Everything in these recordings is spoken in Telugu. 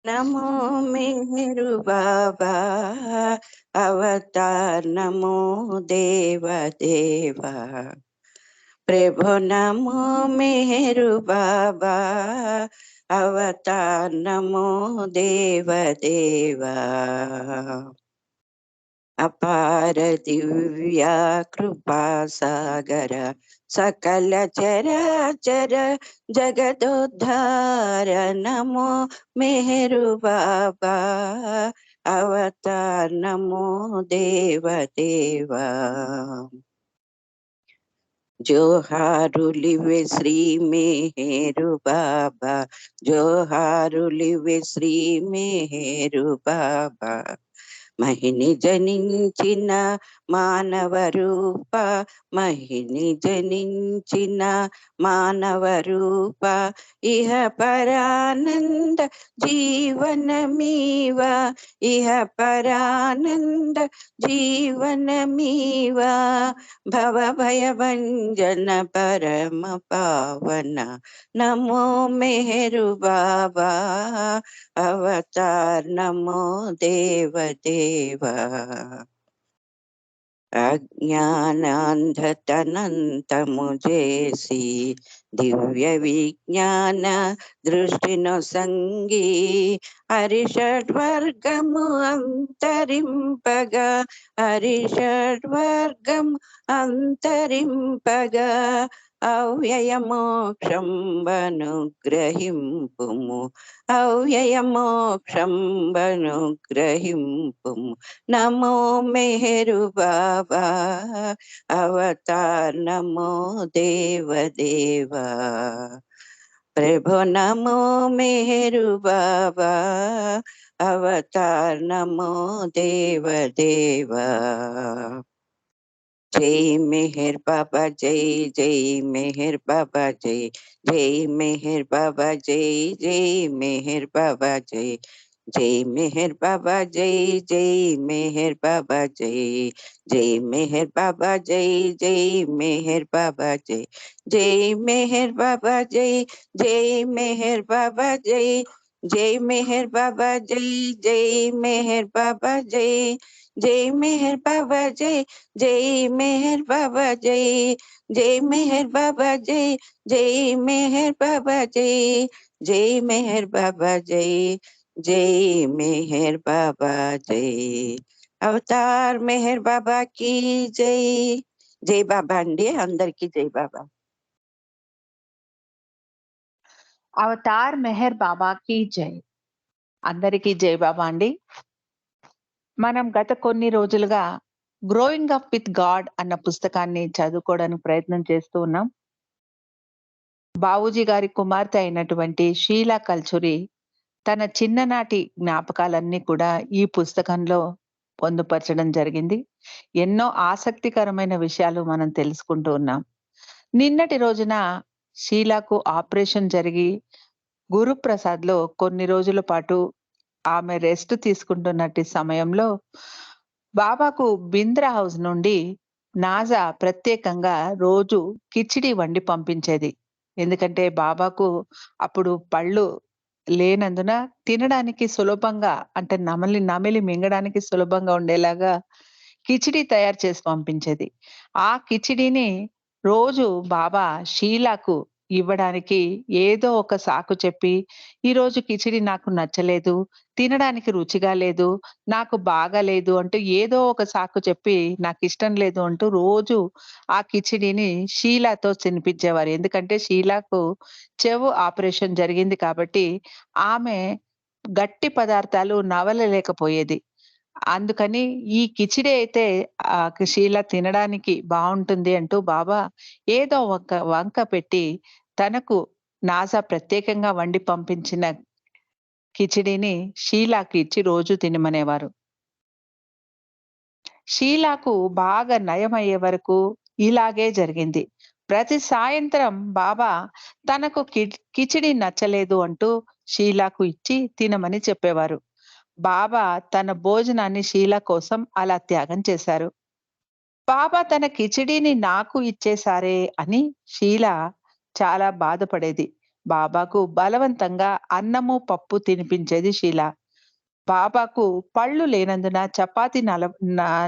नमो मेहरु बाबा अवतार नमो देव देवा प्रभु नमो मेहरु बाबा अवतार नमो देव देवा अपार दिव्या कृपा सागर सकल चराचर जगदोद्धार नमो मेहरु बाबा अवतार नमो देव देवा జోహారులివే శ్రీ మేరు బాబా జోహారులివే శ్రీ మేరు బాబా మహిని జనించిన మానవ రూప మహిని జనించిన మానవ రూప ఇహ పరానంద జీవనమీవా ఇహ పరానంద జీవనమీవా భవ భయ భంజన పరమ పావన నమో మెహరు బాబా अवतार नमो देव देवा अज्ञानांधतनंतमु जेसी दिव्य विज्ञान दृष्टिनो संगी हरिषड्वर्गमु अंतरिंपगा हरिषड्वर्गम् अंतरिंपगा अव्ययमोक्षंबनुग्रहिंपुमु अव्ययमोक्षंबनुग्रहिंपुमु नमो मेहरु बाबा अवतार नमो देव देवा प्रभु नमो मेहरु बाबा अवतार नमो देव देवा जय मेहर बाबा जय जय मेहर बाबा जय जय मेहर बाबा जय जय मेहर बाबा जय जय मेहर बाबा जय जय मेहर बाबा जय जय मेहर बाबा जय जय मेहर बाबा जय जय मेहर बाबा जय जय मेहर बाबा जय जय मेहर बाबा जय जय मेहर बाबा जय जय मेहर बाबा जय जय मेहर बाबा जय जय मेहर बाबा जय जय मेहर बाबा जय जय मेहर बाबा जय जय मेहर बाबा जय अवतार मेहर बाबा की जय जय बाबा अंडी अंदर की जय बाबा అవతార్ మెహర్ బాబాకి జై. అందరికీ జై బాబా అండి. మనం గత కొన్ని రోజులుగా గ్రోయింగ్ అప్ విత్ గాడ్ అన్న పుస్తకాన్ని చదువుకోవడానికి ప్రయత్నం చేస్తూ ఉన్నాం. బావూజీ గారి కుమార్తె అయినటువంటి షీలా కల్చురి తన చిన్ననాటి జ్ఞాపకాలన్నీ కూడా ఈ పుస్తకంలో పొందుపరచడం జరిగింది. ఎన్నో ఆసక్తికరమైన విషయాలు మనం తెలుసుకుంటూ ఉన్నాం. నిన్నటి రోజున షీలాకు ఆపరేషన్ జరిగి గురుప్రసాద్‌లో కొన్ని రోజుల పాటు ఆమె రెస్ట్ తీసుకుంటున్నట్టి సమయంలో బాబాకు బింద్రా హౌస్ నుండి నాజా ప్రత్యేకంగా రోజు కిచిడి వండి పంపించేది. ఎందుకంటే బాబాకు అప్పుడు పళ్ళు లేనందున తినడానికి సులభంగా అంటే నమిలి మింగడానికి సులభంగా ఉండేలాగా కిచిడి తయారు చేసి పంపించేది. ఆ కిచిడిని రోజు బాబా షీలాకు ఇవ్వడానికి ఏదో ఒక సాకు చెప్పి, "ఈరోజు కిచిడి నాకు నచ్చలేదు, తినడానికి రుచిగా లేదు, నాకు బాగాలేదు" అంటూ ఏదో ఒక సాకు చెప్పి నాకిష్టం లేదు అంటూ రోజు ఆ కిచిడిని షీలాతో తినిపించేవారు. ఎందుకంటే షీలాకు చెవు ఆపరేషన్ జరిగింది కాబట్టి ఆమె గట్టి పదార్థాలు నవలలేకపోయేది. అందుకని ఈ కిచిడి అయితే షీలా తినడానికి బావుంటుంది అంటూ బాబా ఏదో ఒక వంక పెట్టి తనకు నాసా ప్రత్యేకంగా వండి పంపించిన కిచిడిని షీలాకి ఇచ్చి రోజు తినమనేవారు. షీలాకు బాగా నయమయ్యే వరకు ఇలాగే జరిగింది. ప్రతి సాయంత్రం బాబా తనకు కిచిడి నచ్చలేదు అంటూ షీలాకు ఇచ్చి తినమని చెప్పేవారు. బాబా తన భోజనాన్ని షీలా కోసం అలా త్యాగం చేశారు. బాబా తన కిచిడిని నాకు ఇచ్చేశారే అని షీలా చాలా బాధపడేది. బాబాకు బలవంతంగా అన్నము, పప్పు తినిపించేది షీల. బాబాకు పళ్ళు లేనందున చపాతీ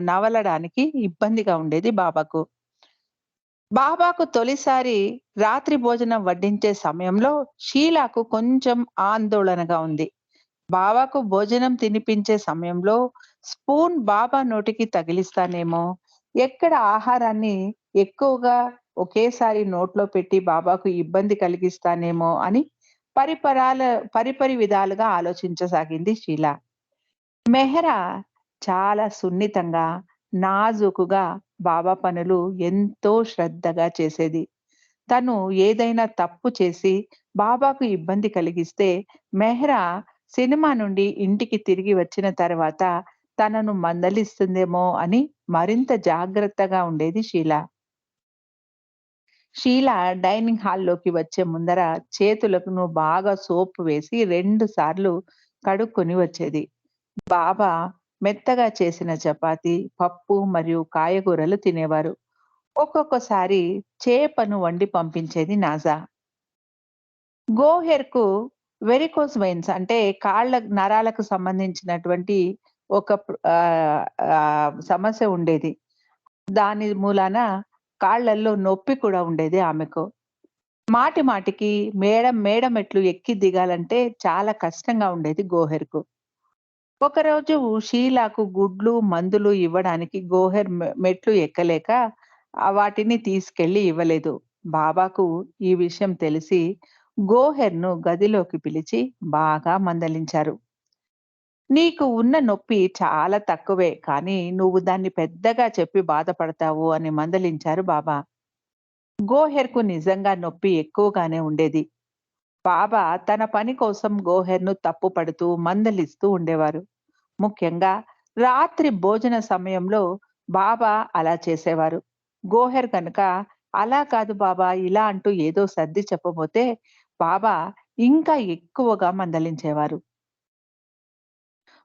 నవలడానికి ఇబ్బందిగా ఉండేది బాబాకు. బాబాకు తొలిసారి రాత్రి భోజనం వడ్డించే సమయంలో షీలాకు కొంచెం ఆందోళనగా ఉంది. బాబాకు భోజనం తినిపించే సమయంలో స్పూన్ బాబా నోటికి తగిలిస్తానేమో, ఎక్కడ ఆహారాన్ని ఎక్కువగా ఒకేసారి నోట్లో పెట్టి బాబాకు ఇబ్బంది కలిగిస్తానేమో అని పరిపరాల పరిపరి విధాలుగా ఆలోచించసాగింది షీల. మెహరా చాలా సున్నితంగా, నాజూకుగా బాబా పనులు ఎంతో శ్రద్ధగా చేసేది. తను ఏదైనా తప్పు చేసి బాబాకు ఇబ్బంది కలిగిస్తే మెహ్రా సినిమా నుండి ఇంటికి తిరిగి వచ్చిన తర్వాత తనను మందలిస్తుందేమో అని మరింత జాగ్రత్తగా ఉండేది షీల. షీల డైనింగ్ హాల్లోకి వచ్చే ముందర చేతులకు బాగా సోప్ వేసి 2 సార్లు కడుక్కొని వచ్చేది. బాబా మెత్తగా చేసిన చపాతీ, పప్పు మరియు కాయగూరలు తినేవారు. ఒక్కొక్కసారి చేపను వండి పంపించేది నాజా. గోహెర్‌కు వెరికోస్ వెయిన్స్ అంటే కాళ్ళ నరాలకు సంబంధించినటువంటి ఒక సమస్య ఉండేది. దాని మూలాన కాళ్ళల్లో నొప్పి కూడా ఉండేది ఆమెకు. మాటి మాటికి మేడ మెట్లు ఎక్కి దిగాలంటే చాలా కష్టంగా ఉండేది గోహెర్‌కు. ఒకరోజు షీలాకు గుడ్లు, మందులు ఇవ్వడానికి గోహెర్ మెట్లు ఎక్కలేక వాటిని తీసుకెళ్ళి ఇవ్వలేదు. బాబాకు ఈ విషయం తెలిసి గోహెర్‌ను గదిలోకి పిలిచి బాగా మందలించారు. "నీకు ఉన్న నొప్పి చాలా తక్కువే, కానీ నువ్వు దాన్ని పెద్దగా చెప్పి బాధపడతావు" అని మందలించారు బాబా. గోహెర్‌కు నిజంగా నొప్పి ఎక్కువగానే ఉండేది. బాబా తన పని కోసం గోహెర్‌ను తప్పుపడుతూ, మందలిస్తూ ఉండేవారు. ముఖ్యంగా రాత్రి భోజన సమయంలో బాబా అలా చేసేవారు. గోహెర్ కనుక "అలా కాదు బాబా, ఇలా" అంటూ ఏదో సర్ది చెప్పబోతే బాబా ఇంకా ఎక్కువగా మందలించేవారు.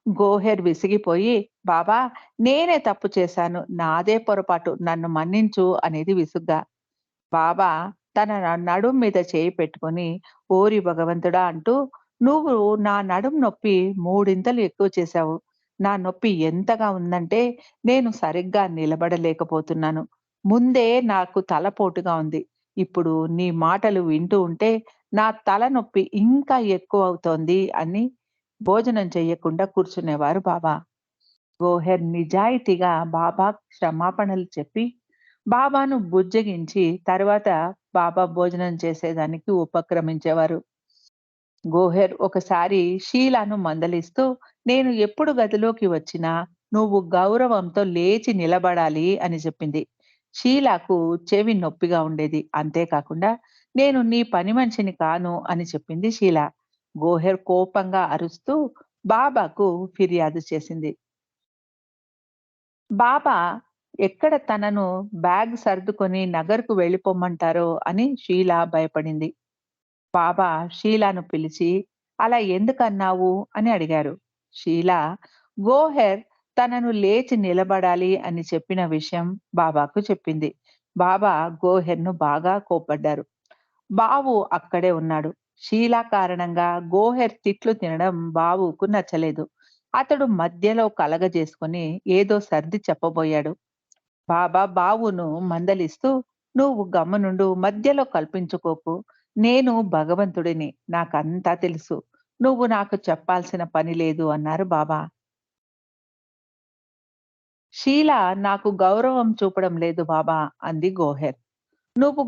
గోహెర్ విసిగిపోయి "బాబా, నేనే తప్పు చేశాను. నాదే పొరపాటు. నన్ను మన్నించు" అనేది విసుగ్గా. బాబా తన నడుం మీద చేయి పెట్టుకొని "ఓరి భగవంతుడా" అంటూ "నువ్వు నా నడుం నొప్పి మూడింతలు ఎక్కువ చేశావు. నా నొప్పి ఎంతగా ఉందంటే నేను సరిగ్గా నిలబడలేకపోతున్నాను. ముందే నాకు తలపోటుగా ఉంది. ఇప్పుడు నీ మాటలు వింటూ ఉంటే నా తలనొప్పి ఇంకా ఎక్కువవుతోంది" అని భోజనం చెయ్యకుండా కూర్చునేవారు బాబా. గోహెర్ నిజాయితీగా బాబా క్షమాపణలు చెప్పి బాబాను బుజ్జగించి తర్వాత బాబా భోజనం చేసేదానికి ఉపక్రమించేవారు. గోహెర్ ఒకసారి షీలాను మందలిస్తూ "నేను ఎప్పుడు గదిలోకి వచ్చినా నువ్వు గౌరవంతో లేచి నిలబడాలి" అని చెప్పింది. షీలాకు చెవి నొప్పిగా ఉండేది. అంతేకాకుండా "నేను నీ పని మనిషిని కాను" అని చెప్పింది షీల. గోహెర్ కోపంగా అరుస్తూ బాబాకు ఫిర్యాదు చేసింది. బాబా ఎక్కడ తనను బ్యాగ్ సర్దుకొని నగర్‌కు వెళ్ళిపొమ్మంటారో అని షీల భయపడింది. బాబా షీలాను పిలిచి "అలా ఎందుకన్నావు" అని అడిగారు. షీల గోహెర్ తనను లేచి నిలబడాలి అని చెప్పిన విషయం బాబాకు చెప్పింది. బాబా గోహెర్‌ను బాగా కోప్పడ్డారు. బావు అక్కడే ఉన్నాడు. షీలా కారణంగా గోహెర్ తిట్లు తినడం బావుకు నచ్చలేదు. అతడు మధ్యలో కలగజేసుకొని ఏదో సర్ది చెప్పబోయాడు. బాబా బావును మందలిస్తూ "నువ్వు గమ్మునుండు, మధ్యలో కల్పించుకోకు. నేను భగవంతుడిని. నాకంతా తెలుసు. నువ్వు నాకు చెప్పాల్సిన పని లేదు" అన్నారు బాబా. "షీల నాకు గౌరవం చూపడం లేదు బాబా" అంది గోహెర్. "నువ్వు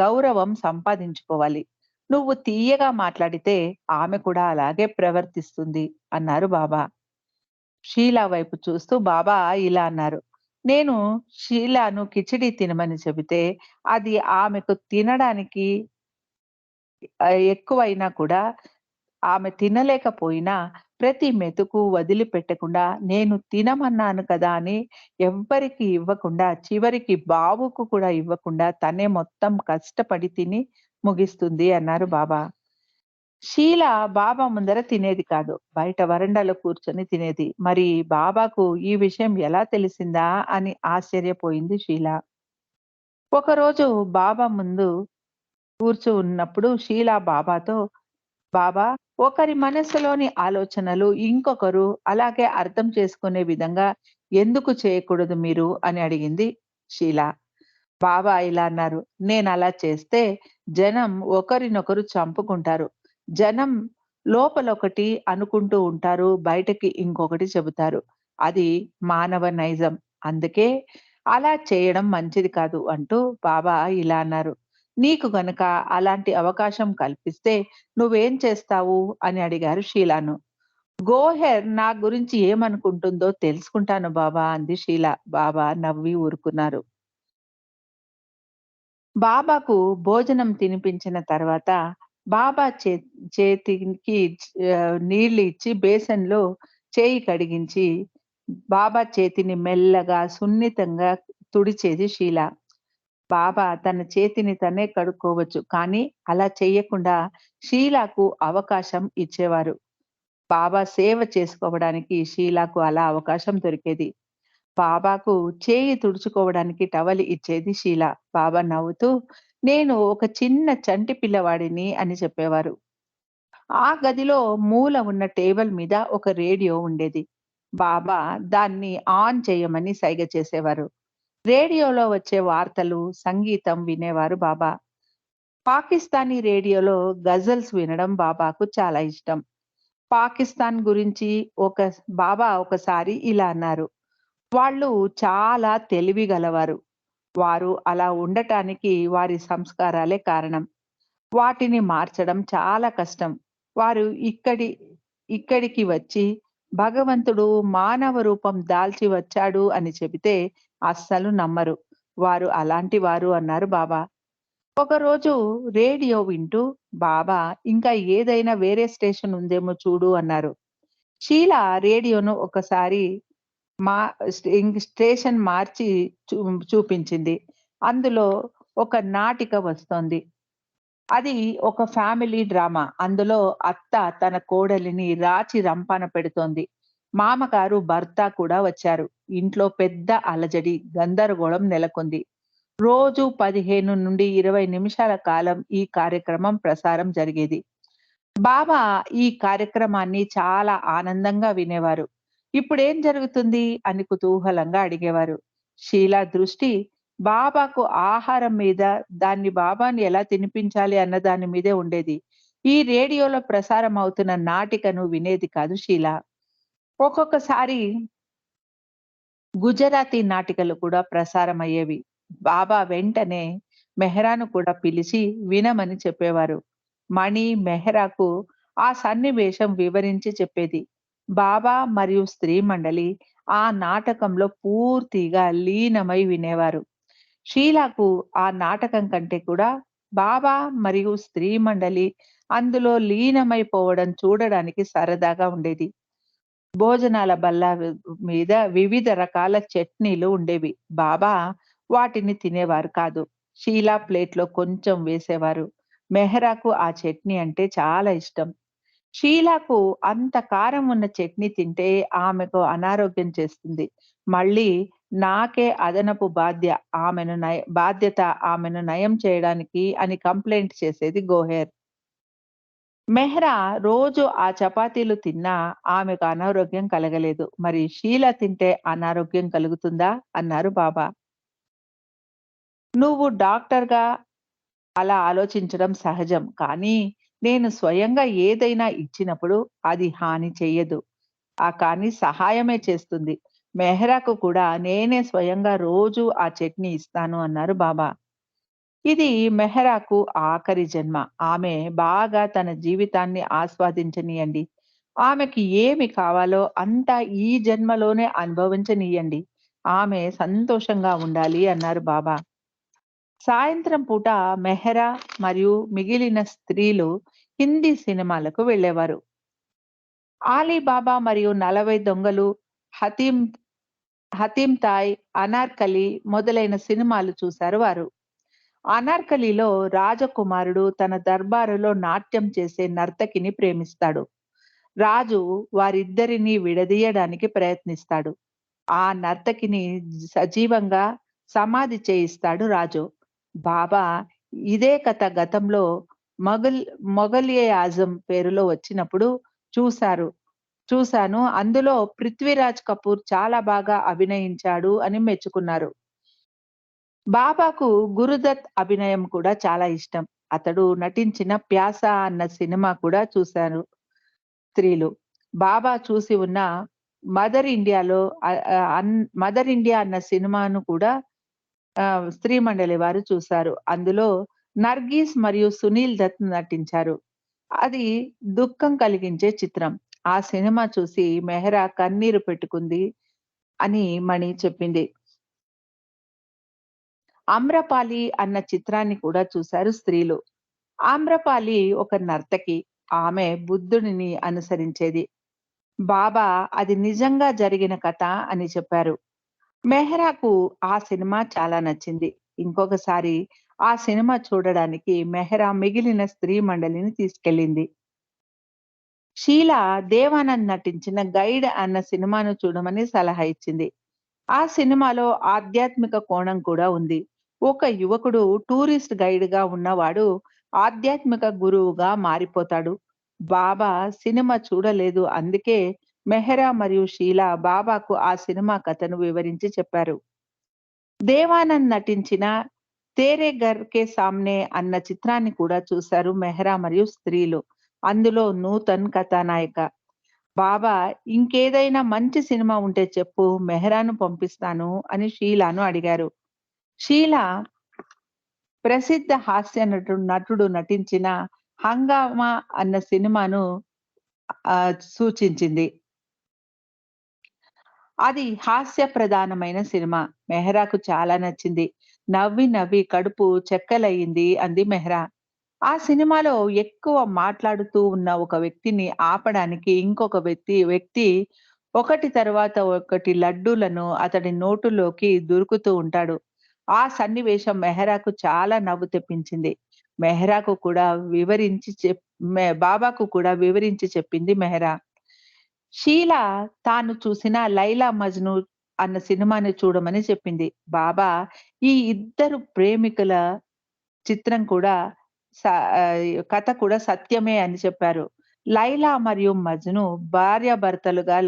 గౌరవం సంపాదించుకోవాలి. నువ్వు తియ్యగా మాట్లాడితే ఆమె కూడా అలాగే ప్రవర్తిస్తుంది" అన్నారు బాబా. షీలా వైపు చూస్తూ బాబా ఇలా అన్నారు. "నేను షీలాను కిచిడి తినమని చెబితే అది ఆమెకు తినడానికి ఎక్కువైనా కూడా ఆమె తినలేకపోయినా ప్రతి మెతుకు వదిలిపెట్టకుండా నేను తినమన్నాను కదా అని ఎవ్వరికి ఇవ్వకుండా చివరికి బాబుకు కూడా ఇవ్వకుండా తనే మొత్తం కష్టపడి తిని ముగిస్తుంది" అన్నారు బాబా. షీల బాబా ముందర తినేది కాదు. బయట వరండాలో కూర్చొని తినేది. మరి బాబాకు ఈ విషయం ఎలా తెలిసిందా అని ఆశ్చర్యపోయింది షీల. ఒకరోజు బాబా ముందు ఉన్నప్పుడు షీల బాబాతో, "బాబా, ఒకరి మనస్సులోని ఆలోచనలు ఇంకొకరు అలాగే అర్థం చేసుకునే విధంగా ఎందుకు చేయకూడదు మీరు?" అని అడిగింది షీల. బాబా ఇలా అన్నారు, "నేనలా చేస్తే జనం ఒకరినొకరు చంపుకుంటారు. జనం లోపలొకటి అనుకుంటూ ఉంటారు. బయటకి ఇంకొకటి చెబుతారు. అది మానవ నైజం. అందుకే అలా చేయడం మంచిది కాదు" అంటూ బాబా ఇలా అన్నారు. "నీకు గనక అలాంటి అవకాశం కల్పిస్తే నువ్వేం చేస్తావు?" అని అడిగారు షీలాను. "గోహెర్ నా గురించి ఏమనుకుంటుందో తెలుసుకుంటాను బాబా" అంది షీల. బాబా నవ్వి ఊరుకున్నారు. బాబాకు భోజనం తినిపించిన తర్వాత బాబా చేతికి నీళ్లు ఇచ్చి బేసన్‌లో చేయి కడిగించి, బాబా చేతిని మెల్లగా, సున్నితంగా తుడిచేది షీల. బాబా తన చేతిని తనే కడుక్కోవచ్చు. కానీ అలా చెయ్యకుండా షీలాకు అవకాశం ఇచ్చేవారు. బాబా సేవ చేసుకోవడానికి షీలాకు అలా అవకాశం దొరికేది. బాబాకు చేయి తుడుచుకోవడానికి టవల్ ఇచ్చేది షీల. బాబా నవ్వుతూ, "నేను ఒక చిన్న చంటి పిల్లవాడిని" అని చెప్పేవారు. ఆ గదిలో మూల ఉన్న టేబుల్ మీద ఒక రేడియో ఉండేది. బాబా దాన్ని ఆన్ చేయమని సైగ చేసేవారు. రేడియోలో వచ్చే వార్తలు, సంగీతం వినేవారు బాబా. పాకిస్తానీ రేడియోలో గజల్స్ వినడం బాబాకు చాలా ఇష్టం. పాకిస్తాన్ గురించి బాబా ఒకసారి ఇలా అన్నారు, "వాళ్ళు చాలా తెలివి గలవారు. వారు అలా ఉండటానికి వారి సంస్కారాలే కారణం. వాటిని మార్చడం చాలా కష్టం. వారు ఇక్కడికి వచ్చి భగవంతుడు మానవ రూపం దాల్చి వచ్చాడు అని చెబితే అస్సలు నమ్మరు. వారు అలాంటి వారు" అన్నారు బాబా. ఒకరోజు రేడియో వింటూ బాబా, "ఇంకా ఏదైనా వేరే స్టేషన్ ఉందేమో చూడు" అన్నారు. షీల రేడియోను ఒకసారి మా స్టేషన్ మార్చి చూ చూపించింది. అందులో ఒక నాటిక వస్తోంది. అది ఒక ఫ్యామిలీ డ్రామా. అందులో అత్త తన కోడలిని రాచి రంపాన పెడుతోంది. మామగారు, భర్త కూడా వచ్చారు. ఇంట్లో పెద్ద అలజడి, గందరగోళం నెలకొంది. రోజు 15-20 నిమిషాల కాలం ఈ కార్యక్రమం ప్రసారం జరిగేది. బాబా ఈ కార్యక్రమాన్ని చాలా ఆనందంగా వినేవారు. "ఇప్పుడేం జరుగుతుంది?" అని కుతూహలంగా అడిగేవారు. షీలా దృష్టి బాబాకు ఆహారం మీద, బాబాని ఎలా తినిపించాలి అన్న దాని మీదే ఉండేది. ఈ రేడియోలో ప్రసారం అవుతున్న నాటికను వినేది కాదు షీల. ఒక్కొక్కసారి గుజరాతీ నాటికలు కూడా ప్రసారమయ్యేవి. బాబా వెంటనే మెహ్రాను కూడా పిలిచి వినమని చెప్పేవారు. మణి మెహ్రాకు ఆ సన్నివేశం వివరించి చెప్పేది. బాబా మరియు స్త్రీ మండలి ఆ నాటకంలో పూర్తిగా లీనమై వినేవారు. షీలాకు ఆ నాటకం కంటే కూడా బాబా మరియు స్త్రీ మండలి అందులో లీనమైపోవడం చూడడానికి సరదాగా ఉండేది. భోజనాల బల్ల మీద వివిధ రకాల చట్నీలు ఉండేవి. బాబా వాటిని తినేవారు కాదు. షీలా ప్లేట్‌లో కొంచెం వేసేవారు. మెహరాకు ఆ చట్నీ అంటే చాలా ఇష్టం. షీలాకు అంత కారం ఉన్న చట్నీ తింటే ఆమెకు అనారోగ్యం చేస్తుంది. మళ్ళీ నాకే అదనపు బాధ్యత ఆమెను నయం చేయడానికి అని కంప్లెయింట్ చేసేది గోహెర్. మెహ్రా రోజు ఆ చపాతీలు తిన్నా ఆమెకు అనారోగ్యం కలగలేదు. మరి షీలా తింటే అనారోగ్యం కలుగుతుందా? అన్నారు బాబా. "నువ్వు డాక్టర్‌గా అలా ఆలోచించడం సహజం. కానీ నేను స్వయంగా ఏదైనా ఇచ్చినప్పుడు అది హాని చెయ్యదు. కానీ సహాయమే చేస్తుంది. మెహ్రాకు కూడా నేనే స్వయంగా రోజు ఆ చట్నీ ఇస్తాను" అన్నారు బాబా. ఇది మెహరాకు ఆఖరి జన్మ. ఆమె బాగా తన జీవితాన్ని ఆస్వాదించనీయండి. ఆమెకి ఏమి కావాలో అంతా ఈ జన్మలోనే అనుభవించనీయండి. ఆమె సంతోషంగా ఉండాలి అన్నారు బాబా. సాయంత్రం పూట మెహరా మరియు మిగిలిన స్త్రీలు హిందీ సినిమాలకు వెళ్ళేవారు. 'ఆలీబాబా మరియు 40 దొంగలు', 'హతీం హతీమ్ తాయ్', 'అనార్కలి' మొదలైన సినిమాలు చూశారు వారు. అనార్కలిలో రాజకుమారుడు తన దర్బారులో నాట్యం చేసే నర్తకిని ప్రేమిస్తాడు. రాజు వారిద్దరిని విడదీయడానికి ప్రయత్నిస్తాడు. ఆ నర్తకిని సజీవంగా సమాధి చేయిస్తాడు రాజు. బాబా ఇదే కథ గతంలో మొఘల్ మొఘల్-ఏ ఆజం పేరులో వచ్చినప్పుడు చూసారు. చూసాను. అందులో 'పృథ్వీరాజ్ కపూర్' చాలా బాగా అభినయించాడు అని మెచ్చుకున్నారు. బాబాకు 'గురుదత్' అభినయం కూడా చాలా ఇష్టం. అతడు నటించిన 'ప్యాస' అన్న సినిమా కూడా చూసారు స్త్రీలు. బాబా చూసి ఉన్న 'మదర్ ఇండియాలో' ఆహ్, ఆహ్, అన్ 'మదర్ ఇండియా' అన్న సినిమాను కూడా స్త్రీ మండలి వారు చూసారు. అందులో నర్గీస్ మరియు సునీల్ దత్ నటించారు. అది దుఃఖం కలిగించే చిత్రం. ఆ సినిమా చూసి మెహ్రా కన్నీరు పెట్టుకుంది అని మణి చెప్పింది. 'ఆమ్రపాలి' అన్న చిత్రాన్ని కూడా చూసారు స్త్రీలు. ఆమ్రపాలి ఒక నర్తకి. ఆమె బుద్ధుడిని అనుసరించేది. బాబా అది నిజంగా జరిగిన కథ అని చెప్పారు. మెహ్రాకు ఆ సినిమా చాలా నచ్చింది. ఇంకొకసారి ఆ సినిమా చూడడానికి మెహ్రా మిగిలిన స్త్రీ మండలిని తీసుకెళ్ళింది. షీలా దేవానంద్ నటించిన 'గైడ్' అన్న సినిమాను చూడమని సలహా ఇచ్చింది. ఆ సినిమాలో ఆధ్యాత్మిక కోణం కూడా ఉంది. ఒక యువకుడు టూరిస్ట్ గైడ్‌గా ఉన్నవాడు ఆధ్యాత్మిక గురువుగా మారిపోతాడు. బాబా సినిమా చూడలేదు. అందుకే మెహ్రా మరియు షీలా బాబాకు ఆ సినిమా కథను వివరించి చెప్పారు. దేవానంద్ నటించిన 'తేరే ఘర్ కే సామ్నే' అన్న చిత్రాన్ని కూడా చూశారు మెహ్రా మరియు స్త్రీలు. అందులో నూతన్ కథానాయిక. బాబా ఇంకేదైనా మంచి సినిమా ఉంటే చెప్పు మెహ్రాను పంపిస్తాను అని షీలాను అడిగారు. షీలా ప్రసిద్ధ హాస్య నటుడు నటించిన 'హంగామా' అన్న సినిమాను సూచించింది. అది హాస్య ప్రధానమైన సినిమా. మెహ్రాకు చాలా నచ్చింది. నవ్వి నవ్వి కడుపు చెక్కలయింది అంది మెహ్రా. ఆ సినిమాలో ఎక్కువ మాట్లాడుతూ ఉన్న ఒక వ్యక్తిని ఆపడానికి ఇంకొక వ్యక్తి ఒకటి తరువాత ఒకటి లడ్డూలను అతడి నోటులోకి దురుకుతూ ఉంటాడు. ఆ సన్నివేశం మెహ్రాకు చాలా నవ్వు తెప్పించింది. మెహ్రాకు కూడా వివరించి చెప్ బాబాకు కూడా వివరించి చెప్పింది మెహ్రా. షీలా తాను చూసిన 'లైలా మజ్ను' అన్న సినిమాని చూడమని చెప్పింది. బాబా ఈ ఇద్దరు ప్రేమికుల చిత్రం కూడా స కథ కూడా సత్యమే అని చెప్పారు. లైలా మరియు మజ్ను భార్యాభర్తలుగా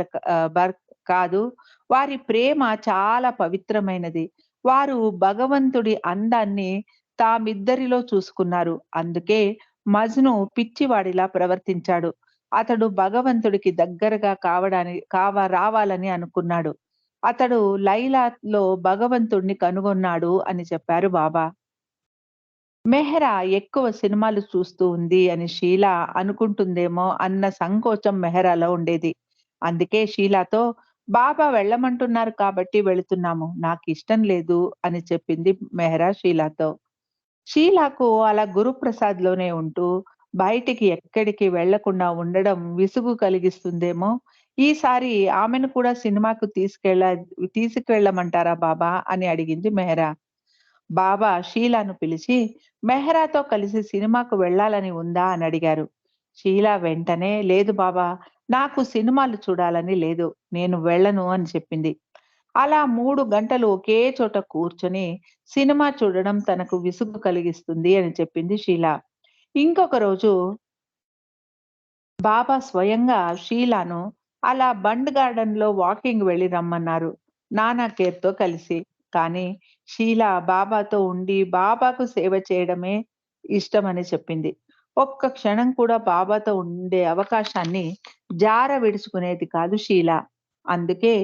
కాదు. వారి ప్రేమ చాలా పవిత్రమైనది. వారు భగవంతుడి అందాన్ని తామిద్దరిలో చూసుకున్నారు. అందుకే మజ్ను పిచ్చివాడిలా ప్రవర్తించాడు. అతడు భగవంతుడికి దగ్గరగా రావాలని అనుకున్నాడు. అతడు లైలాలో భగవంతుడిని కనుగొన్నాడు అని చెప్పారు బాబా. మెహ్రా ఎక్కువ సినిమాలు చూస్తూ ఉంది అని షీలా అనుకుంటుందేమో అన్న సంకోచం మెహ్రాలో ఉండేది. అందుకే షీలాతో బాబా వెళ్ళమంటున్నారు కాబట్టి వెళుతున్నాము. నాకిష్టం లేదు అని చెప్పింది మెహ్రా షీలాతో. షీలాకు అలా గురుప్రసాద్‌లోనే ఉంటూ బయటికి ఎక్కడికి వెళ్ళకుండా ఉండడం విసుగు కలిగిస్తుందేమో! ఈసారి ఆమెను కూడా సినిమాకు తీసుకెళ్ళమంటారా బాబా అని అడిగింది మెహ్రా. బాబా షీలాను పిలిచి, "మెహ్రాతో కలిసి సినిమాకు వెళ్ళాలని ఉందా?" అని అడిగారు. షీలా వెంటనే, "లేదు బాబా! నాకు సినిమాలు చూడాలని లేదు. నేను వెళ్ళను" అని చెప్పింది. అలా 3 గంటలు ఒకే చోట కూర్చొని సినిమా చూడడం తనకు విసుగు కలిగిస్తుంది అని చెప్పింది షీలా. ఇంకొక రోజు బాబా స్వయంగా షీలాను అలా బండ్ గార్డెన్‌లో వాకింగ్ వెళ్లి రమ్మన్నారు. నానా కేర్‌తో కలిసి. కానీ షీలా బాబాతో ఉండి బాబాకు సేవ చేయడమే ఇష్టమని చెప్పింది. ఒక్క క్షణం కూడా బాబాతో ఉండే అవకాశాన్ని జార విడుచుకునేది కాదు షీలా. అందుకే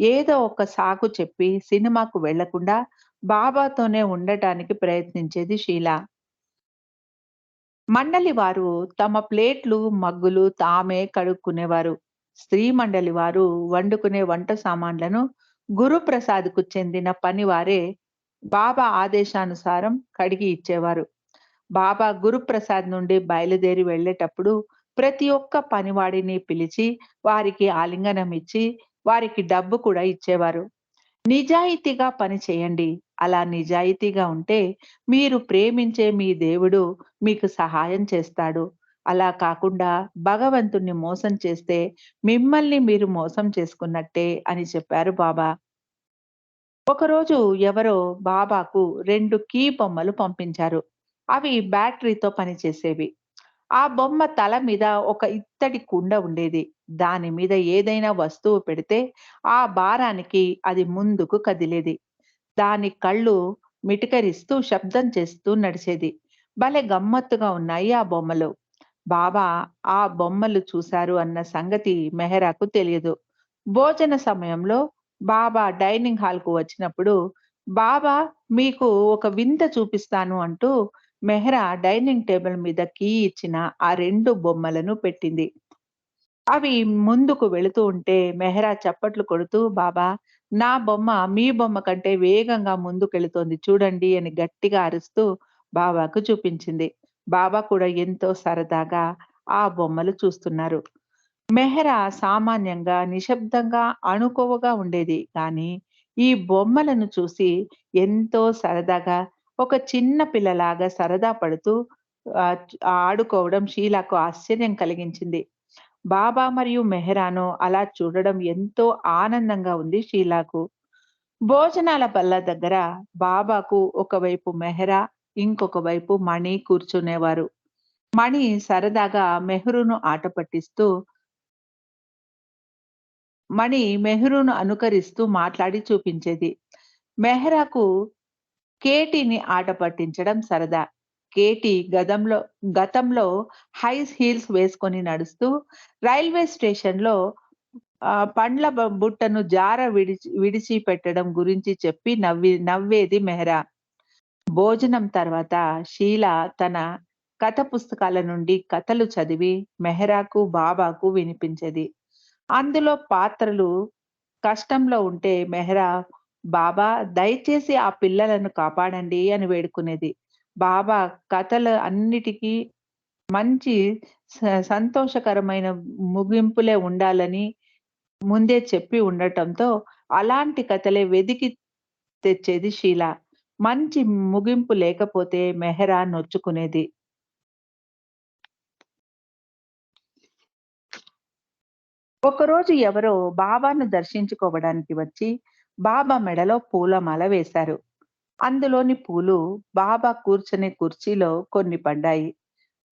ఏదో ఒక సాకు చెప్పి సినిమాకు వెళ్ళకుండా బాబాతోనే ఉండటానికి ప్రయత్నించేది షీలా. మండలి వారు తమ ప్లేట్లు, మగ్గులు తామే కడుక్కునేవారు. స్త్రీ మండలి వారు వండుకునే వంట సామాన్లను గురుప్రసాద్‌కు చెందిన పనివారే బాబా ఆదేశానుసారం కడిగి ఇచ్చేవారు. బాబా గురుప్రసాద్ నుండి బయలుదేరి వెళ్ళేటప్పుడు ప్రతి ఒక్క పనివాడిని పిలిచి వారికి ఆలింగనం ఇచ్చి వారికి డబ్బు కూడా ఇచ్చేవారు. నిజాయితీగా పని చేయండి. అలా నిజాయితీగా ఉంటే మీరు ప్రేమించే మీ దేవుడు మీకు సహాయం చేస్తాడు. అలా కాకుండా భగవంతుణ్ణి మోసం చేస్తే మిమ్మల్ని మీరు మోసం చేసుకున్నట్టే అని చెప్పారు బాబా. ఒకరోజు ఎవరో బాబాకు 2 కీ బొమ్మలు పంపించారు. అవి బ్యాటరీతో పనిచేసేవి. ఆ బొమ్మ తల మీద ఒక ఇత్తడి కుండ ఉండేది. దాని మీద ఏదైనా వస్తువు పెడితే ఆ భారానికి అది ముందుకు కదిలేది. దాని కళ్ళు మిటకరిస్తూ శబ్దం చేస్తూ నడిచేది. భలే గమ్మత్తుగా ఉన్నాయి ఆ బొమ్మలు. బాబా ఆ బొమ్మలు చూశారు అన్న సంగతి మెహరాకు తెలియదు. భోజన సమయంలో బాబా డైనింగ్ హాల్‌కు వచ్చినప్పుడు, బాబా మీకు ఒక వింత చూపిస్తాను అంటూ మెహ్రా డైనింగ్ టేబుల్ మీద కీ ఇచ్చిన ఆ 2 బొమ్మలను పెట్టింది. అవి ముందుకు వెళుతూ ఉంటే మెహ్రా చప్పట్లు కొడుతూ, బాబా నా బొమ్మ మీ బొమ్మ కంటే వేగంగా ముందుకెళుతోంది చూడండి అని గట్టిగా అరుస్తూ బాబాకు చూపించింది. బాబా కూడా ఎంతో సరదాగా ఆ బొమ్మలు చూస్తున్నారు. మెహ్రా సామాన్యంగా, నిశ్శబ్దంగా, అణుకువగా ఉండేది. కానీ ఈ బొమ్మలను చూసి ఎంతో సరదాగా, ఒక చిన్న పిల్లలాగా సరదా పడుతూ ఆడుకోవడం షీలాకు ఆశ్చర్యం కలిగించింది. బాబా మరియు మెహ్రాను అలా చూడడం ఎంతో ఆనందంగా ఉంది షీలాకు. భోజనాల బల్ల దగ్గర బాబాకు ఒకవైపు మెహ్రా, ఇంకొక వైపు మణి కూర్చునేవారు. మణి సరదాగా మెహ్రూను ఆట పట్టిస్తూ మెహ్రూను అనుకరిస్తూ మాట్లాడి చూపించేది. మెహ్రాకు కేటీని ఆట పట్టించడం సరదా. కేటీ గతంలో హై హీల్స్ వేసుకొని నడుస్తూ రైల్వే స్టేషన్‌లో పండ్ల బుట్టను జార విడిచిపెట్టడం గురించి చెప్పి నవ్వేది మెహ్రా. భోజనం తర్వాత షీల తన కథ పుస్తకాల నుండి కథలు చదివి మెహ్రాకు, బాబాకు వినిపించేది. అందులో పాత్రలు కష్టంలో ఉంటే మెహ్రా, బాబా దయచేసి ఆ పిల్లలను కాపాడండి అని వేడుకునేది. బాబా కథలు అన్నిటికీ మంచి స సంతోషకరమైన ముగింపులే ఉండాలని ముందే చెప్పి ఉండటంతో అలాంటి కథలే వెదికి తెచ్చేది షీల. మంచి ముగింపు లేకపోతే మెహ్రా నొచ్చుకునేది. ఒకరోజు ఎవరో బాబాను దర్శించుకోవడానికి వచ్చి బాబా మెడలో పూలమాల వేశారు. అందులోని పూలు బాబా కూర్చునే కుర్చీలో కొన్ని పడ్డాయి.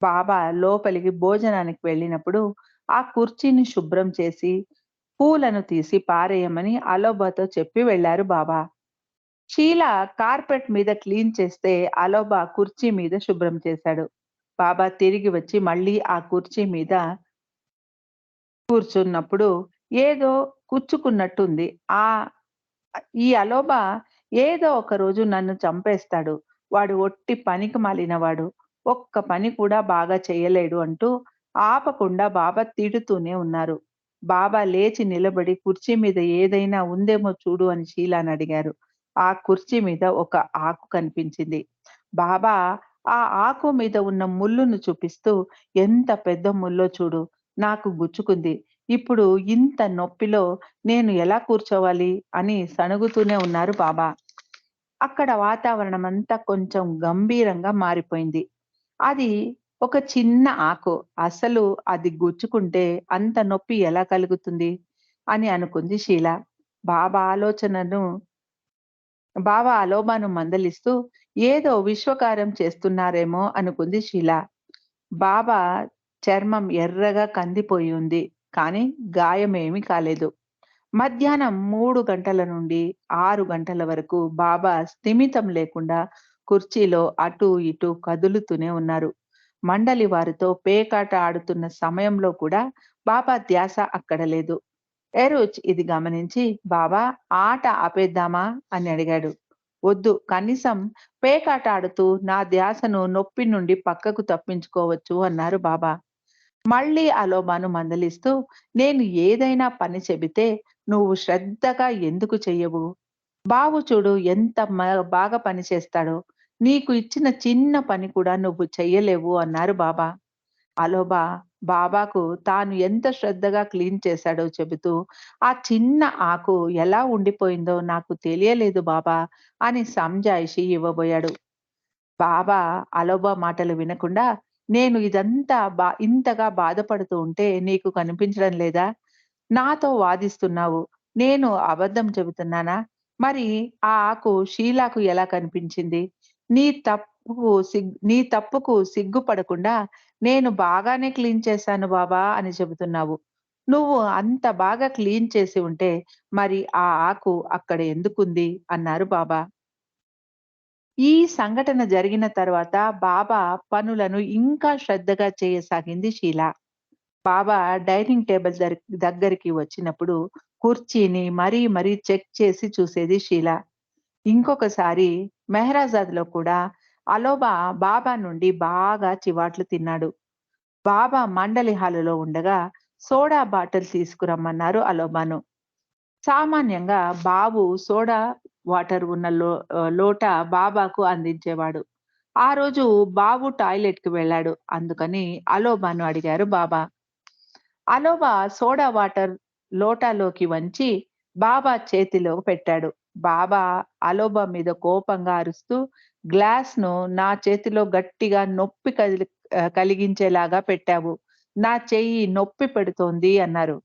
బాబా లోపలికి భోజనానికి వెళ్ళినప్పుడు ఆ కుర్చీని శుభ్రం చేసి పూలను తీసి పారేయమని అలోబాతో చెప్పి వెళ్లారు బాబా. షీల కార్పెట్ మీద క్లీన్ చేస్తే అలోబా కుర్చీ మీద శుభ్రం చేశాడు. బాబా తిరిగి వచ్చి మళ్ళీ ఆ కుర్చీ మీద కూర్చున్నప్పుడు ఏదో కుచ్చుకున్నట్టుంది. ఆ ఈ అలోబా ఏదో ఒక రోజు నన్ను చంపేస్తాడు. వాడు ఒట్టి పనికిమాలినవాడు. ఒక్క పని కూడా బాగా చేయలేడు అంటూ ఆపకుండా బాబా తిడుతూనే ఉన్నారు. బాబా లేచి నిలబడి కుర్చీ మీద ఏదైనా ఉందేమో చూడు అని షీలానడిగారు. ఆ కుర్చీ మీద ఒక ఆకు కనిపించింది. బాబా ఆ ఆకు మీద ఉన్న ముల్లును చూపిస్తూ, ఎంత పెద్ద ముల్లో చూడు. నాకు గుచ్చుకుంది. ఇప్పుడు ఇంత నొప్పిలో నేను ఎలా కూర్చోవాలి అని సణుగుతూనే ఉన్నారు బాబా. అక్కడ వాతావరణమంతా కొంచెం గంభీరంగా మారిపోయింది. అది ఒక చిన్న ఆకు. అసలు అది గుచ్చుకుంటే అంత నొప్పి ఎలా కలుగుతుంది అని అనుకుంది షీల. బాబా ఆలోచనను బాబా అలోబాను మందలిస్తూ ఏదో విశ్వకార్యం చేస్తున్నారేమో అనుకుంది షీల. బాబా చర్మం ఎర్రగా కందిపోయి ఉంది. కానీ గాయమేమీ కాలేదు. మధ్యాహ్నం 3 గంటల నుండి 6 గంటల వరకు బాబా స్థిమితం లేకుండా కుర్చీలో అటూ ఇటూ కదులుతూనే ఉన్నారు. మండలి వారితో పేకాట ఆడుతున్న సమయంలో కూడా బాబా ధ్యాస అక్కడ లేదు. ఎరుచ్ ఇది గమనించి, బాబా ఆట ఆపేద్దామా అని అడిగాడు. వద్దు, కనీసం పేకాట ఆడుతూ నా ధ్యాసను నొప్పి నుండి పక్కకు తప్పించుకోవచ్చు అన్నారు బాబా. మళ్ళీ అలోబాను మందలిస్తూ, నేను ఏదైనా పని చెబితే నువ్వు శ్రద్ధగా ఎందుకు చెయ్యవు? బాబు చూడు ఎంత బాగా పని చేస్తాడో. నీకు ఇచ్చిన చిన్న పని కూడా నువ్వు చెయ్యలేవు అన్నారు బాబా. అలోబా బాబాకు తాను ఎంత శ్రద్ధగా క్లీన్ చేశాడో చెబుతూ, ఆ చిన్న ఆకు ఎలా ఉండిపోయిందో నాకు తెలియలేదు బాబా అని సంజాయిషీ ఇవ్వబోయాడు. బాబా అలోబా మాటలు వినకుండా, నేను ఇదంతా ఇంతగా బాధపడుతూ ఉంటే నీకు కనిపించడం లేదా? నాతో వాదిస్తున్నావు. నేను అబద్ధం చెబుతున్నానా? మరి ఆ ఆకు షీలాకు ఎలా కనిపించింది? నీ నీ తప్పుకు సిగ్గుపడకుండా నేను బాగానే క్లీన్ చేశాను బాబా అని చెబుతున్నావు. నువ్వు అంత బాగా క్లీన్ చేసి ఉంటే మరి ఆ ఆకు అక్కడ ఎందుకుంది అన్నారు బాబా. ఈ సంఘటన జరిగిన తర్వాత బాబా పనులను ఇంకా శ్రద్ధగా చేయసాగింది షీల. బాబా డైనింగ్ టేబుల్ దగ్గరికి వచ్చినప్పుడు కుర్చీని మరీ మరీ చెక్ చేసి చూసేది షీల. ఇంకొకసారి మెహరాజాద్‌లో కూడా అలోబా బాబా నుండి బాగా చివాట్లు తిన్నాడు. బాబా మండలి హాలులో ఉండగా సోడా బాటిల్ తీసుకురమ్మన్నారు అలోబాను. సామాన్యంగా బాబు సోడా వాటర్ ఉన్న లోటా బాబాకు అందించేవాడు. ఆ రోజు బాబు టాయిలెట్‌కి వెళ్ళాడు. అందుకని అలోబాను అడిగారు బాబా. అలోబా సోడా వాటర్ లోటాలోకి వంచి బాబా చేతిలో పెట్టాడు. బాబా అలోబా మీద కోపంగా అరుస్తూ గ్లాస్‌ను నా చేతిలో గట్టిగా కలిగించేలాగా పెట్టావు. నా చెయ్యి నొప్పి పెడుతోంది అన్నారు.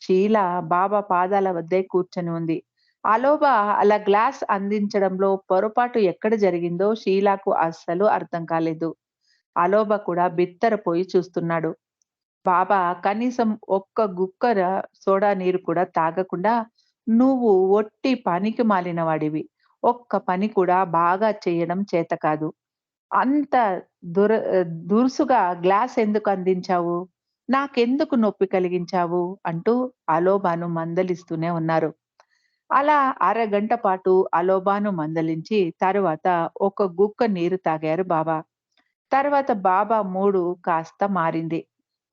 షీల బాబా పాదాల వద్దే కూర్చొని ఉంది. అలోబా అలా గ్లాస్ అందించడంలో పొరపాటు ఎక్కడ జరిగిందో షీలాకు అస్సలు అర్థం కాలేదు. అలోబా కూడా బిత్తరపోయి చూస్తున్నాడు. బాబా కనీసం ఒక్క గుక్కర సోడా నీరు కూడా తాగకుండా, "నువ్వు ఒట్టి పనికి మాలిన వాడివి. ఒక్క పని కూడా బాగా చేయడం చేత కాదు. అంత దుర దురుసుగా గ్లాస్ ఎందుకు అందించావు? నాకెందుకు నొప్పి కలిగించావు?" అంటూ అలోబాను మందలిస్తూనే ఉన్నారు. అలా అరగంట పాటు అలోబాను మందలించి, తరువాత ఒక గుక్క నీరు తాగారు బాబా. తర్వాత బాబా మూడు కాస్త మారింది.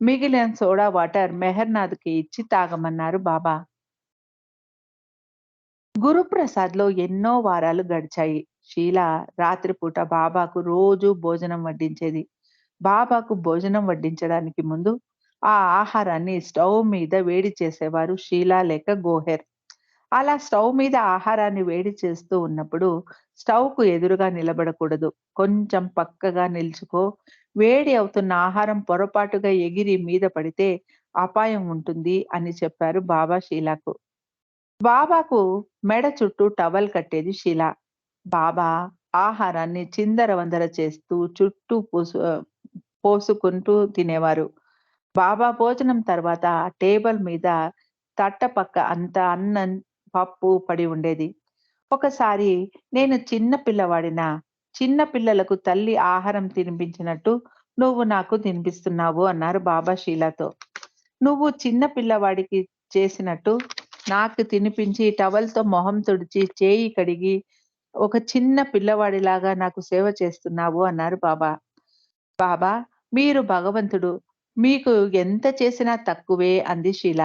మిగిలిన సోడా వాటర్ మెహర్‌నాథ్‌కి ఇచ్చి తాగమన్నారు బాబా. గురుప్రసాద్‌లో ఎన్నో వారాలు గడిచాయి. షీల రాత్రిపూట బాబాకు రోజూ భోజనం వడ్డించేది. బాబాకు భోజనం వడ్డించడానికి ముందు ఆ ఆహారాన్ని స్టవ్ మీద వేడి చేసేవారు షీల లేక గోహెర్. అలా స్టవ్ మీద ఆహారాన్ని వేడి చేస్తూ ఉన్నప్పుడు స్టవ్‌కు ఎదురుగా నిలబడకూడదు. కొంచెం పక్కగా నిల్చుకో. వేడి అవుతున్న ఆహారం పొరపాటుగా ఎగిరి మీద పడితే అపాయం ఉంటుంది అని చెప్పారు బాబా షీలాకు. బాబాకు మెడ చుట్టూ టవల్ కట్టేది షీల. బాబా ఆహారాన్ని చిందరవందర చేస్తూ చుట్టూ పోసుకుంటూ తినేవారు. బాబా భోజనం తర్వాత టేబుల్ మీద తట్ట పక్క అంతా అన్నం, పప్పు పడి ఉండేది. ఒకసారి నేను చిన్న పిల్లవాడినా, చిన్న పిల్లలకు తల్లి ఆహారం తినిపించినట్టు నువ్వు నాకు తినిపిస్తున్నావు అన్నారు బాబా షీలాతో. నువ్వు చిన్న పిల్లవాడికి చేసినట్టు నాకు తినిపించి టవల్‌తో మొహం తుడిచి, చేయి కడిగి, ఒక చిన్న పిల్లవాడిలాగా నాకు సేవ చేస్తున్నావు అన్నారు బాబా. బాబా మీరు భగవంతుడు. మీకు ఎంత చేసినా తక్కువే అంది షీల.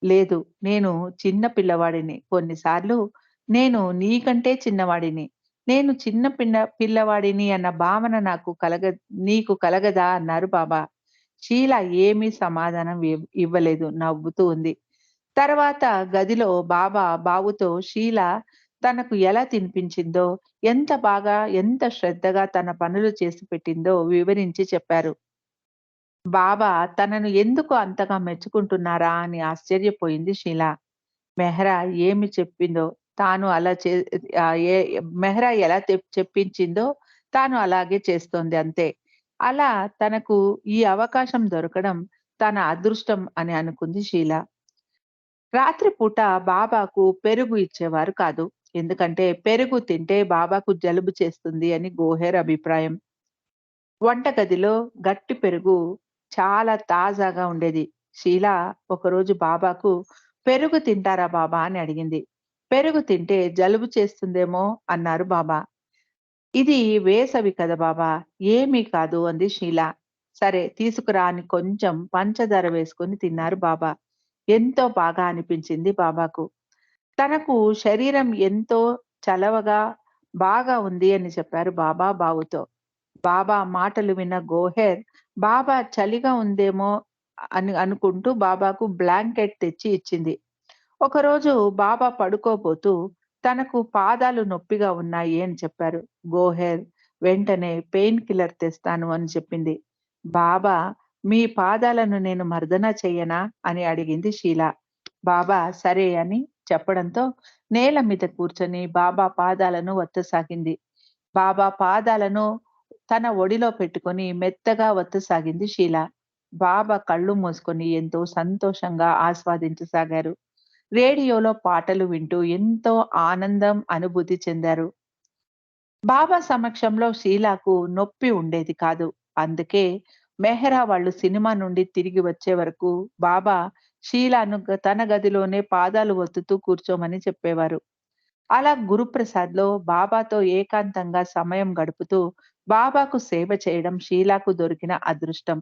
లేదు. నేను చిన్న పిల్లవాడిని. కొన్నిసార్లు నేను నీకంటే చిన్నవాడిని. నేను చిన్న పిల్లవాడిని అన్న భావన నీకు కలగదా అన్నారు బాబా. షీల ఏమీ సమాధానం ఇవ్వలేదు. నవ్వుతూ ఉంది. తర్వాత గదిలో బాబా బాబుతో షీల తనకు ఎలా తినిపించిందో, ఎంత శ్రద్ధగా తన పనులు చేసి పెట్టిందో వివరించి చెప్పారు. బాబా తనను ఎందుకు అంతగా మెచ్చుకుంటున్నారా అని ఆశ్చర్యపోయింది షీల. మెహ్రా ఏమి చెప్పిందో తాను అలా చే ఏ మెహ్రా ఎలా చెప్పించిందో తాను అలాగే చేస్తోంది అంతే. అలా తనకు ఈ అవకాశం దొరకడం తన అదృష్టం అని అనుకుంది షీల. రాత్రి పూట బాబాకు పెరుగు ఇచ్చేవారు కాదు. ఎందుకంటే పెరుగు తింటే బాబాకు జలుబు చేస్తుంది అని గోహెర్ అభిప్రాయం. వంటగదిలో గట్టి పెరుగు చాలా తాజాగా ఉండేది. షీల ఒకరోజు బాబాకు "పెరుగు తింటారా బాబా" అని అడిగింది. "పెరుగు తింటే జలుబు చేస్తుందేమో" అన్నారు బాబా. "ఇది వేసవి కదా బాబా! ఏమీ కాదు" అంది షీల. "సరే తీసుకురా" అని కొంచెం పంచదార వేసుకొని తిన్నారు బాబా. ఎంతో బాగా అనిపించింది బాబాకు. తనకు శరీరం ఎంతో చలవగా, బాగా ఉంది అని చెప్పారు బాబా బాబుతో. బాబా మాటలు విన్న గోహెర్, బాబా చలిగా ఉందేమో అని అనుకుంటూ బాబాకు బ్లాంకెట్ తెచ్చి ఇచ్చింది. ఒకరోజు బాబా పడుకోబోతూ తనకు పాదాలు నొప్పిగా ఉన్నాయి అని చెప్పారు. గోహెర్ వెంటనే పెయిన్ కిల్లర్ తెస్తాను అని చెప్పింది. బాబా మీ పాదాలను నేను మర్దన చెయ్యనా అని అడిగింది షీల. బాబా సరే అని చెప్పడంతో నేల మీద కూర్చొని బాబా పాదాలను ఒత్తసాగింది. బాబా పాదాలను తన ఒడిలో పెట్టుకొని మెత్తగా ఒత్తసాగింది షీల. బాబా కళ్ళు మూసుకొని ఎంతో సంతోషంగా ఆస్వాదించసాగారు. రేడియోలో పాటలు వింటూ ఎంతో ఆనందం అనుభూతి చెందారు. బాబా సమక్షంలో షీలాకు నొప్పి ఉండేది కాదు. అందుకే మెహ్రా వాళ్ళు సినిమా నుండి తిరిగి వచ్చే వరకు బాబా షీలాను తన గదిలోనే పాదాలు ఒత్తుతూ కూర్చోమని చెప్పేవారు. అలా గురుప్రసాద్‌లో బాబాతో ఏకాంతంగా సమయం గడుపుతూ బాబాకు సేవ చేయడం షీలాకు దొరికిన అదృష్టం.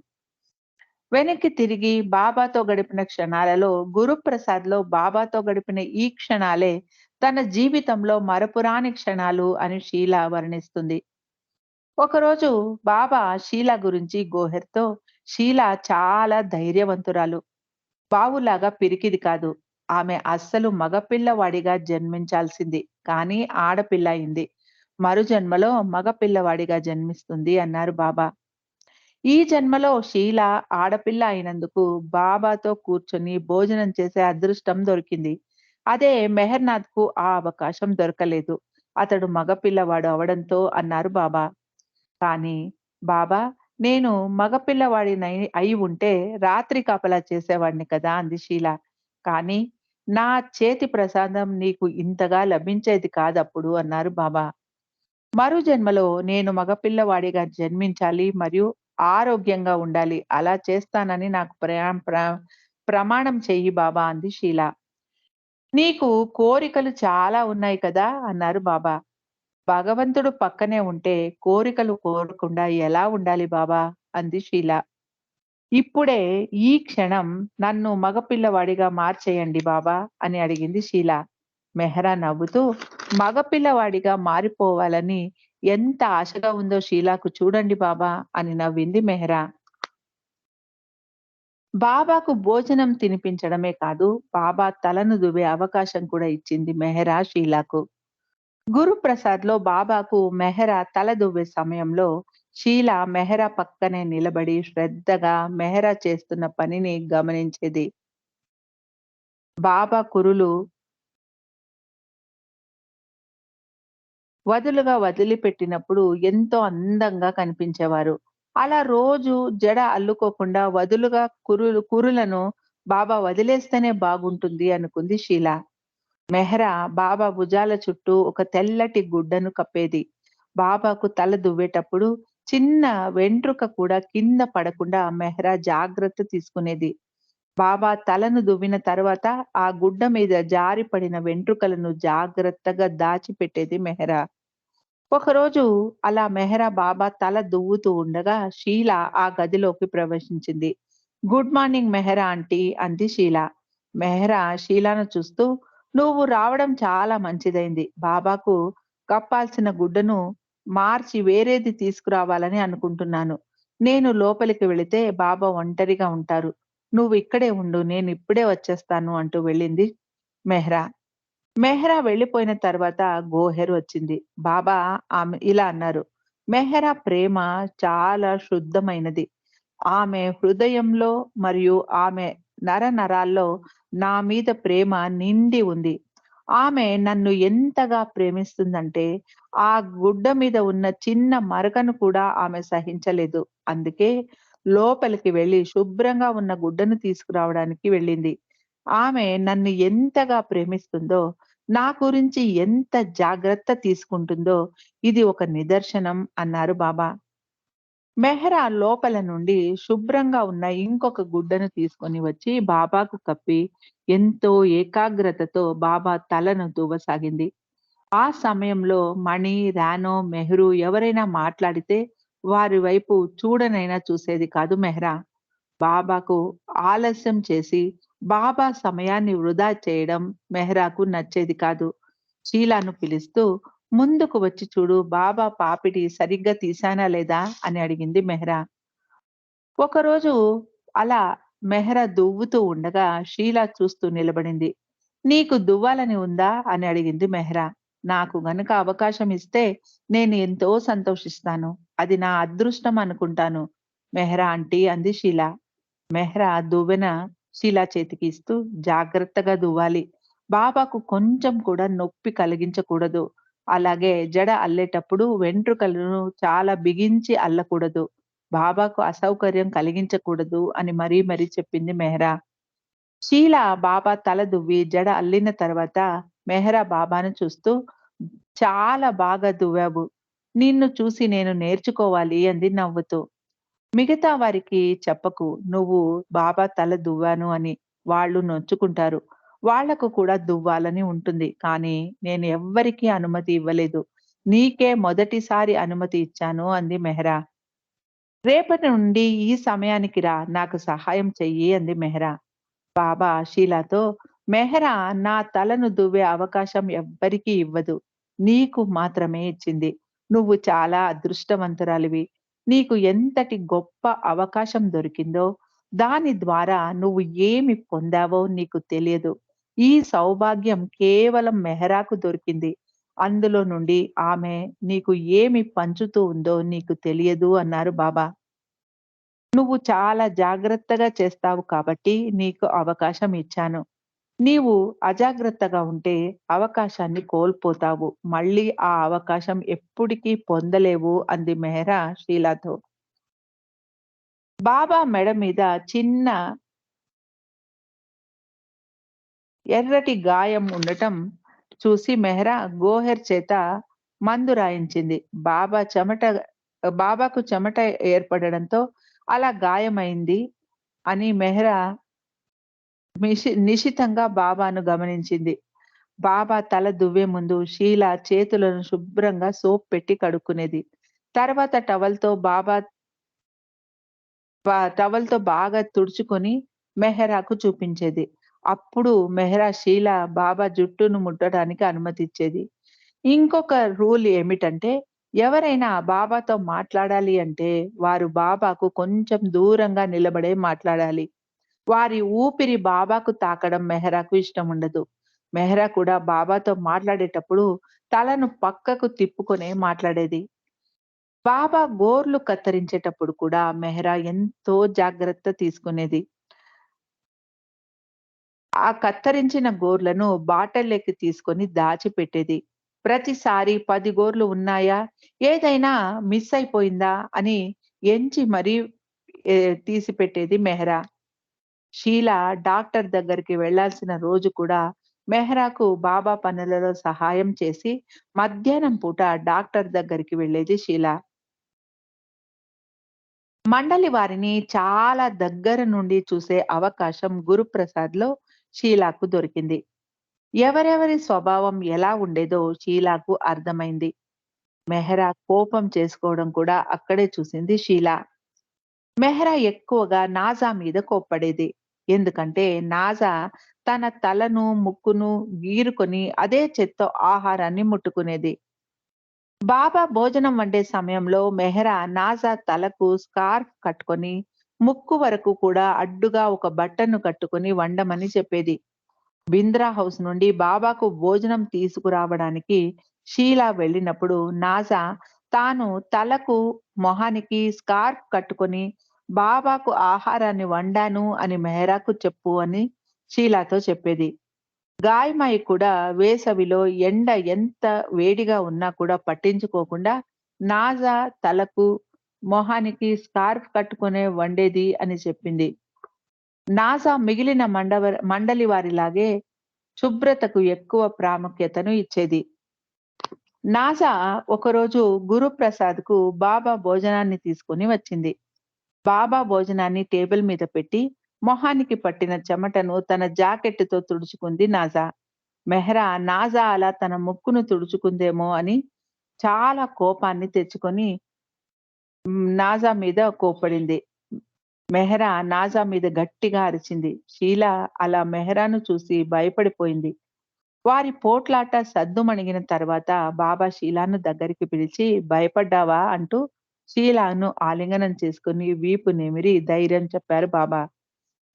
వెనక్కి తిరిగి బాబాతో గడిపిన క్షణాలలో గురుప్రసాద్‌లో బాబాతో గడిపిన ఈ క్షణాలే తన జీవితంలో మరపురాని క్షణాలు అని షీల వర్ణిస్తుంది. ఒకరోజు బాబా షీల గురించి గోహెర్‌తో, "షీల చాలా ధైర్యవంతురాలు. బావులాగా పిరికిది కాదు. ఆమె అస్సలు మగపిల్లవాడిగా జన్మించాల్సింది. కానీ ఆడపిల్ల అయింది. మరు జన్మలో మగపిల్లవాడిగా జన్మిస్తుంది" అన్నారు బాబా. ఈ జన్మలో షీల ఆడపిల్ల అయినందుకు బాబాతో కూర్చొని భోజనం చేసే అదృష్టం దొరికింది. అదే మెహర్‌నాథ్‌కు ఆ అవకాశం దొరకలేదు. అతడు మగపిల్లవాడు అవడంతో అన్నారు బాబా. కానీ బాబా, నేను మగపిల్లవాడినై అయి ఉంటే రాత్రి కాపలా చేసేవాడిని కదా అంది షీల. కానీ నా చేతి ప్రసాదం నీకు ఇంతగా లభించేది కాదప్పుడు అన్నారు బాబా. మరు జన్మలో నేను మగపిల్లవాడిగా జన్మించాలి మరియు ఆరోగ్యంగా ఉండాలి. అలా చేస్తానని నాకు ప్రమాణం చెయ్యి బాబా అంది షీల. నీకు కోరికలు చాలా ఉన్నాయి కదా అన్నారు బాబా. భగవంతుడు పక్కనే ఉంటే కోరికలు కోరకుండా ఎలా ఉండాలి బాబా అంది షీల. ఇప్పుడే ఈ క్షణం నన్ను మగపిల్లవాడిగా మార్చేయండి బాబా అని అడిగింది షీల. మెహ్రా నవ్వుతూ మగపిల్లవాడిగా మారిపోవాలని ఎంత ఆశగా ఉందో షీలాకు చూడండి బాబా అని నవ్వింది మెహ్రా. బాబాకు భోజనం తినిపించడమే కాదు, బాబా తలను దువ్వే అవకాశం కూడా ఇచ్చింది మెహ్రా షీలాకు. గురుప్రసాద్‌లో బాబాకు మెహ్రా తల దువ్వే సమయంలో షీల మెహ్రా పక్కనే నిలబడి శ్రద్ధగా మెహ్రా చేస్తున్న పనిని గమనించేది. బాబా కురులు వదులుగా వదిలిపెట్టినప్పుడు ఎంతో అందంగా కనిపించేవారు. అలా రోజు జడ అల్లుకోకుండా వదులుగా కురులను బాబా వదిలేస్తేనే బాగుంటుంది అనుకుంది షీల. మెహ్రా బాబా భుజాల చుట్టూ ఒక తెల్లటి గుడ్డను కప్పేది. బాబాకు తల దువ్వేటప్పుడు చిన్న వెంట్రుక కూడా కింద పడకుండా మెహ్రా జాగ్రత్త తీసుకునేది. బాబా తలను దువ్విన తర్వాత ఆ గుడ్డ మీద జారిపడిన వెంట్రుకలను జాగ్రత్తగా దాచిపెట్టేది మెహ్రా. ఒకరోజు అలా మెహ్రా బాబా తల దువ్వుతూ ఉండగా షీల ఆ గదిలోకి ప్రవేశించింది. "గుడ్ మార్నింగ్ మెహ్రా ఆంటీ" అంది షీల. మెహ్రా షీలాను చూస్తూ, "నువ్వు రావడం చాలా మంచిదైంది. బాబాకు కప్పాల్సిన గుడ్డను మార్చి వేరేది తీసుకురావాలని అనుకుంటున్నాను. నేను లోపలికి వెళితే బాబా ఒంటరిగా ఉంటారు. నువ్వు ఇక్కడే ఉండు. నేను ఇప్పుడే వచ్చేస్తాను" అంటూ వెళ్ళింది మెహ్రా. మెహ్రా వెళ్ళిపోయిన తర్వాత గోహెర్ వచ్చింది. బాబా ఆమె ఇలా అన్నారు. "మెహ్రా ప్రేమ చాలా శుద్ధమైనది. ఆమె హృదయంలో మరియు ఆమె నరనరాల్లో నా మీద ప్రేమ నిండి ఉంది. ఆమె నన్ను ఎంతగా ప్రేమిస్తుందంటే, ఆ గుడ్డ మీద ఉన్న చిన్న మరకను కూడా ఆమె సహించలేదు. అందుకే లోపలికి వెళ్లి శుభ్రంగా ఉన్న గుడ్డను తీసుకురావడానికి వెళ్ళింది. ఆమె నన్ను ఎంతగా ప్రేమిస్తుందో, నా గురించి ఎంత జాగ్రత్త తీసుకుంటుందో ఇది ఒక నిదర్శనం" అన్నారు బాబా. మెహ్రా లోపల నుండి శుభ్రంగా ఉన్న ఇంకొక గుడ్డను తీసుకొని వచ్చి బాబాకు కప్పి ఎంతో ఏకాగ్రతతో బాబా తలను దువ్వసాగింది. ఆ సమయంలో మణి, రానో, మెహ్రూ ఎవరైనా మాట్లాడితే వారి వైపు చూడనైనా చూసేది కాదు మెహ్రా. బాబాకు ఆలస్యం చేసి బాబా సమయాన్ని వృధా చేయడం మెహ్రాకు నచ్చేది కాదు. షీలాను పిలుస్తూ, "ముందుకు వచ్చి చూడు, బాబా పాపిడి సరిగ్గా తీశానా లేదా" అని అడిగింది మెహ్రా. ఒకరోజు అలా మెహ్రా దువ్వుతూ ఉండగా షీలా చూస్తూ నిలబడింది. "నీకు దువ్వాలని ఉందా" అని అడిగింది మెహ్రా. "నాకు గనుక అవకాశం ఇస్తే నేను ఎంతో సంతోషిస్తాను. అది నా అదృష్టం అనుకుంటాను మెహ్రా ఆంటీ" అంది షీలా. మెహ్రా దువ్వెన షీలా చేతికి ఇస్తూ, "జాగ్రత్తగా దువ్వాలి. బాబాకు కొంచెం కూడా నొప్పి కలిగించకూడదు. అలాగే జడ అల్లేటప్పుడు వెంట్రుకలను చాలా బిగించి అల్లకూడదు. బాబాకు అసౌకర్యం కలిగించకూడదు అని మరీ మరీ చెప్పింది మెహ్రా. షీల బాబా తల దువ్వి జడ అల్లిన తర్వాత మెహ్రా బాబాను చూస్తూ చాలా బాగా దువ్వావు. నిన్ను చూసి నేను నేర్చుకోవాలి అంది నవ్వుతూ. మిగతా వారికి చెప్పకు నువ్వు బాబా తల దువ్వాను అని. వాళ్ళు నొచ్చుకుంటారు. వాళ్లకు కూడా దువ్వాలని ఉంటుంది. కానీ నేను ఎవ్వరికీ అనుమతి ఇవ్వలేదు. నీకే మొదటిసారి అనుమతి ఇచ్చాను అంది మెహ్రా. రేపటి నుండి ఈ సమయానికి రా నాకు సహాయం చెయ్యి అంది మెహ్రా. బాబా షీలాతో మెహ్రా నా తలను దువ్వే అవకాశం ఎవ్వరికీ ఇవ్వదు. నీకు మాత్రమే ఇచ్చింది. నువ్వు చాలా అదృష్టవంతురాలివి. నీకు ఎంతటి గొప్ప అవకాశం దొరికిందో, దాని ద్వారా నువ్వు ఏమి పొందావో నీకు తెలియదు. ఈ సౌభాగ్యం కేవలం మెహ్రాకు దొరికింది. అందులో నుండి ఆమె నీకు ఏమి పంచుతూ ఉందో నీకు తెలియదు అన్నారు బాబా. నువ్వు చాలా జాగ్రత్తగా చేస్తావు కాబట్టి నీకు అవకాశం ఇచ్చాను. నీవు అజాగ్రత్తగా ఉంటే అవకాశాన్ని కోల్పోతావు. మళ్ళీ ఆ అవకాశం ఎప్పుడికీ పొందలేవు అంది మెహ్రా షీలాతో. బాబా మెడ మీద చిన్న ఎర్రటి గాయం ఉండటం చూసి మెహ్రా గోహెర్ చేత మందు రాయించింది. బాబాకు చెమట ఏర్పడడంతో అలా గాయమైంది అని మెహ్రా నిశితంగా బాబాను గమనించింది. బాబా తల దువ్వే ముందు షీల చేతులను శుభ్రంగా సోప్ పెట్టి కడుక్కునేది. తర్వాత టవల్‌తో బాగా తుడుచుకొని మెహ్రాకు చూపించేది. అప్పుడు మెహ్రా షీల బాబా జుట్టును ముట్టడానికి అనుమతిచ్చేది. ఇంకొక రూల్ ఏమిటంటే ఎవరైనా బాబాతో మాట్లాడాలి అంటే వారు బాబాకు కొంచెం దూరంగా నిలబడే మాట్లాడాలి. వారి ఊపిరి బాబాకు తాకడం మెహ్రాకు ఇష్టముండదు. మెహ్రా కూడా బాబాతో మాట్లాడేటప్పుడు తలను పక్కకు తిప్పుకొనే మాట్లాడేది. బాబా గోర్లు కత్తిరించేటప్పుడు కూడా మెహ్రా ఎంతో జాగ్రత్త తీసుకునేది. ఆ కత్తిరించిన గోర్లను బాటల్లోకి తీసుకొని దాచిపెట్టేది. ప్రతిసారి 10 గోర్లు ఉన్నాయా? ఏదైనా మిస్ అయిపోయిందా? అని ఎంచి మరీ తీసిపెట్టేది మెహ్రా. షీల డాక్టర్ దగ్గరికి వెళ్ళాల్సిన రోజు కూడా మెహ్రాకు బాబా పనులలో సహాయం చేసి మధ్యాహ్నం పూట డాక్టర్ దగ్గరికి వెళ్ళేది షీల. మండలి వారిని చాలా దగ్గర నుండి చూసే అవకాశం గురుప్రసాద్‌లో షీలాకు దొరికింది. ఎవరెవరి స్వభావం ఎలా ఉండేదో షీలాకు అర్థమైంది. మెహ్రా కోపం చేసుకోవడం కూడా అక్కడే చూసింది షీల. మెహ్రా ఎక్కువగా నాజా మీద కోప్పడేది. ఎందుకంటే నాజా తన తలను, ముక్కును గీరుకొని అదే చేత్తో ఆహారాన్ని ముట్టుకునేది. బాబా భోజనం వండే సమయంలో మెహ్రా నాజా తలకు స్కార్ఫ్ కట్టుకొని, ముక్కు వరకు కూడా అడ్డుగా ఒక బట్టను కట్టుకొని వండమని చెప్పేది. బింద్రా హౌస్ నుండి బాబాకు భోజనం తీసుకురావడానికి షీలా వెళ్ళినప్పుడు నాజా తాను తలకు, మొహానికి స్కార్ఫ్ కట్టుకొని బాబాకు ఆహారాన్ని వండాను అని మెహ్రాకు చెప్పు అని షీలాతో చెప్పేది. గాయమై కూడా వేసవిలో ఎండ ఎంత వేడిగా ఉన్నా కూడా పట్టించుకోకుండా నాజా తలకు, మొహానికి స్కార్ఫ్ కట్టుకునే వండేది అని చెప్పింది. నాజా మిగిలిన మండలి వారిలాగే శుభ్రతకు ఎక్కువ ప్రాముఖ్యతను ఇచ్చేది. నాజా ఒకరోజు గురుప్రసాద్‌కు బాబా భోజనాన్ని తీసుకొని వచ్చింది. బాబా భోజనాన్ని టేబుల్ మీద పెట్టి మొహానికి పట్టిన చెమటను తన జాకెట్టుతో తుడుచుకుంది నాజా. మెహ్రా నాజా అలా తన ముక్కును తుడుచుకుందేమో అని చాలా కోపాన్ని తెచ్చుకొని నాజా మీద కోప్పడింది. మెహ్రా నాజా మీద గట్టిగా అరిచింది. షీల అలా మెహ్రాను చూసి భయపడిపోయింది. వారి పోట్లాట సద్దుమణిగిన తర్వాత బాబా షీలాను దగ్గరికి పిలిచి భయపడ్డావా అంటూ షీలాను ఆలింగనం చేసుకుని వీపు నిమిరి ధైర్యం చెప్పారు బాబా.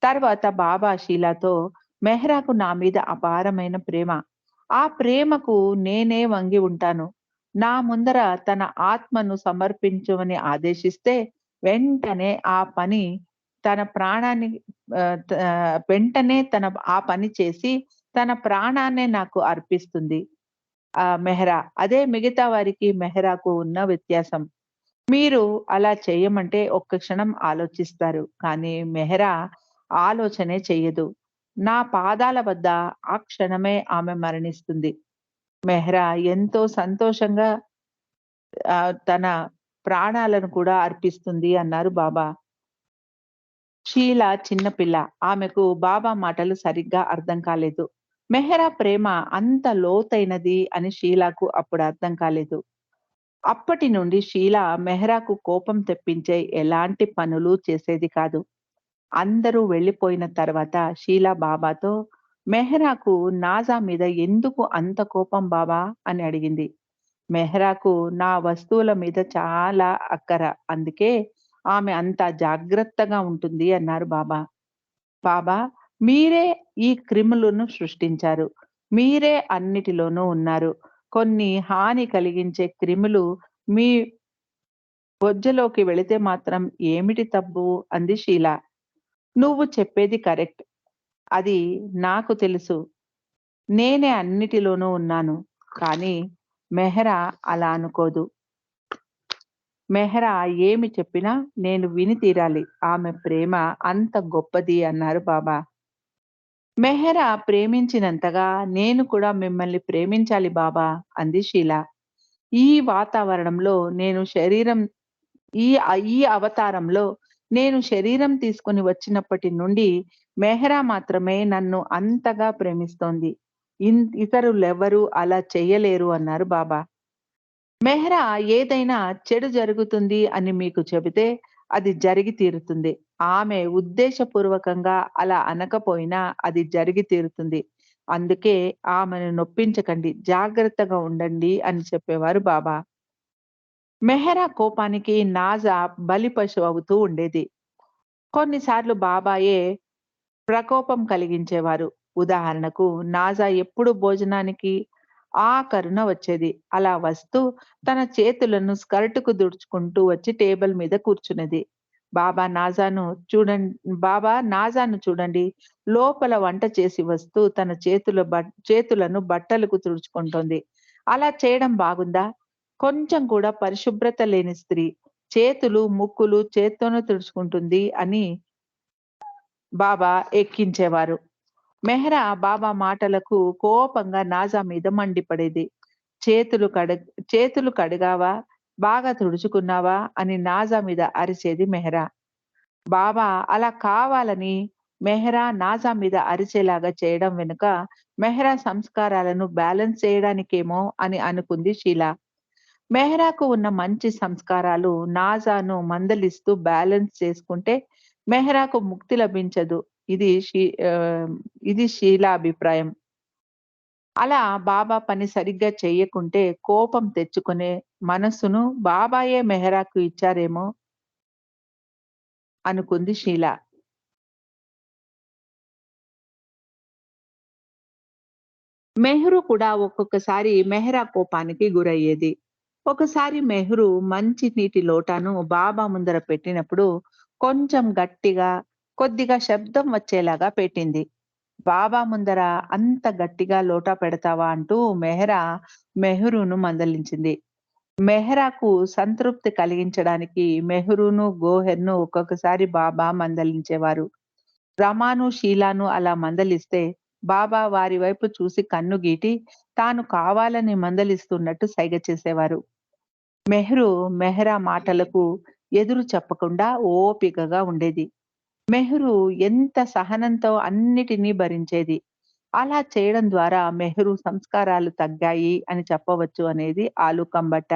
తర్వాత బాబా షీలాతో మెహ్రాకు నా మీద అపారమైన ప్రేమ. ఆ ప్రేమకు నేనే వంగి ఉంటాను. నా ముందర తన ఆత్మను సమర్పించమని ఆదేశిస్తే వెంటనే ఆ పని తన ప్రాణాన్ని వెంటనే ఆ పని చేసి తన ప్రాణాన్నే నాకు అర్పిస్తుంది. మెహ్రా. అదే మిగతా వారికి మెహ్రాకు ఉన్న వ్యత్యాసం. మీరు అలా చేయమంటే ఒక్క క్షణం ఆలోచిస్తారు. కానీ మెహ్రా ఆలోచనే చెయ్యదు. నా పాదాల వద్ద ఆ క్షణమే ఆమె మరణిస్తుంది. మెహ్రా ఎంతో సంతోషంగా తన ప్రాణాలను కూడా అర్పిస్తుంది అన్నారు బాబా. షీల చిన్న పిల్ల. ఆమెకు బాబా మాటలు సరిగ్గా అర్థం కాలేదు. మెహ్రా ప్రేమ అంత లోతైనది అని షీలాకు అప్పుడు అర్థం కాలేదు. అప్పటి నుండి షీల మెహ్రాకు కోపం తెప్పించే ఎలాంటి పనులు చేసేది కాదు. అందరూ వెళ్ళిపోయిన తర్వాత షీల బాబాతో, "మెహ్రాకు నాజా మీద ఎందుకు అంత కోపం బాబా?" అని అడిగింది. మెహ్రాకు నా వస్తువుల మీద చాలా అక్కర. అందుకే ఆమె అంత జాగ్రత్తగా ఉంటుంది అన్నారు బాబా. బాబా, మీరే ఈ క్రిములను సృష్టించారు. మీరే అన్నిటిలోనూ ఉన్నారు. కొన్ని హాని కలిగించే క్రిములు మీ బొజ్జలోకి వెళితే మాత్రం ఏమిటి తప్పు? అంది షీల. నువ్వు చెప్పేది కరెక్ట్. అది నాకు తెలుసు. నేనే అన్నిటిలోనూ ఉన్నాను. కానీ మెహ్రా అలా అనుకోదు. మెహ్రా ఏమి చెప్పినా నేను విని తీరాలి. ఆమె ప్రేమ అంత గొప్పది అన్నారు బాబా. మెహ్రా ప్రేమించినంతగా నేను కూడా మిమ్మల్ని ప్రేమించాలి బాబా అంది షీల. ఈ వాతావరణంలో నేను శరీరం ఈ అవతారంలో నేను శరీరం తీసుకొని వచ్చినప్పటి నుండి మెహ్రా మాత్రమే నన్ను అంతగా ప్రేమిస్తోంది. ఇతరులెవ్వరూ అలా చెయ్యలేరు అన్నారు బాబా. మెహ్రా ఏదైనా చెడు జరుగుతుంది అని మీకు చెబితే అది జరిగి తీరుతుంది. ఆమె ఉద్దేశపూర్వకంగా అలా అనకపోయినా అది జరిగి తీరుతుంది. అందుకే ఆమెను నొప్పించకండి, జాగ్రత్తగా ఉండండి అని చెప్పేవారు బాబా. మెహ్రా కోపానికి నాజా బలి పశువవుతూ ఉండేది. కొన్నిసార్లు బాబాయే ప్రకోపం కలిగించేవారు. ఉదాహరణకు నాజా ఎప్పుడు భోజనానికి ఆఖరున వచ్చేది. అలా వస్తూ తన చేతులను స్కర్ట్‌కు దుడుచుకుంటూ వచ్చి టేబుల్ మీద కూర్చునేది. బాబా నాజాను చూడం బాబా నాజాను చూడండి. లోపల వంట చేసి వస్తూ తన చేతులను బట్టలకు తుడుచుకుంటోంది. అలా చేయడం బాగుందా? కొంచెం కూడా పరిశుభ్రత లేని స్త్రీ. చేతులు, ముక్కులు చేత్తోనే తుడుచుకుంటుంది అని బాబా ఎక్కించేవారు. మెహ్రా బాబా మాటలకు కోపంగా నాజా మీద మండిపడేది. చేతులు కడగ్ చేతులు కడిగావా? బాగా తుడుచుకున్నావా? అని నాజా మీద అరిచేది మెహ్రా. బాబా అలా కావాలని మెహ్రా నాజా మీద అరిచేలాగా చేయడం వెనుక మెహ్రా సంస్కారాలను బ్యాలెన్స్ చేయడానికేమో అని అనుకుంది షీల. మెహ్రాకు ఉన్న మంచి సంస్కారాలు నాజాను మందలిస్తూ బ్యాలెన్స్ చేసుకుంటే మెహ్రాకు ముక్తి లభించదు. ఇది షీ ఆహ్, ఇది షీల అభిప్రాయం. అలా బాబా పని సరిగ్గా చెయ్యకుంటే కోపం తెచ్చుకునే మనస్సును బాబాయే మెహ్రాకు ఇచ్చారేమో అనుకుంది షీల. మెహ్రు కూడా ఒక్కొక్కసారి మెహ్రా కోపానికి గురయ్యేది. ఒకసారి మెహ్రు మంచి నీటి లోటాను బాబా ముందర పెట్టినప్పుడు కొంచెం గట్టిగా, కొద్దిగా శబ్దం వచ్చేలాగా పెట్టింది. బాబా ముందర అంత గట్టిగా లోటా పెడతావా అంటూ మెహ్రును మందలించింది. మెహ్రాకు సంతృప్తి కలిగించడానికి మెహ్రును, గోహెర్‌ను ఒక్కొక్కసారి బాబా మందలించేవారు. రమాను, షీలాను అలా మందలిస్తే బాబా వారి వైపు చూసి కన్ను గీటి తాను కావాలని మందలిస్తున్నట్టు సైగ చేసేవారు. మెహ్రు మెహ్రా మాటలకు ఎదురు చెప్పకుండా ఓపికగా ఉండేది. మెహ్రు ఎంత సహనంతో అన్నిటినీ భరించేది. అలా చేయడం ద్వారా మెహ్రు సంస్కారాలు తగ్గాయి అని చెప్పవచ్చు అనేది ఆలుకంబట్ట.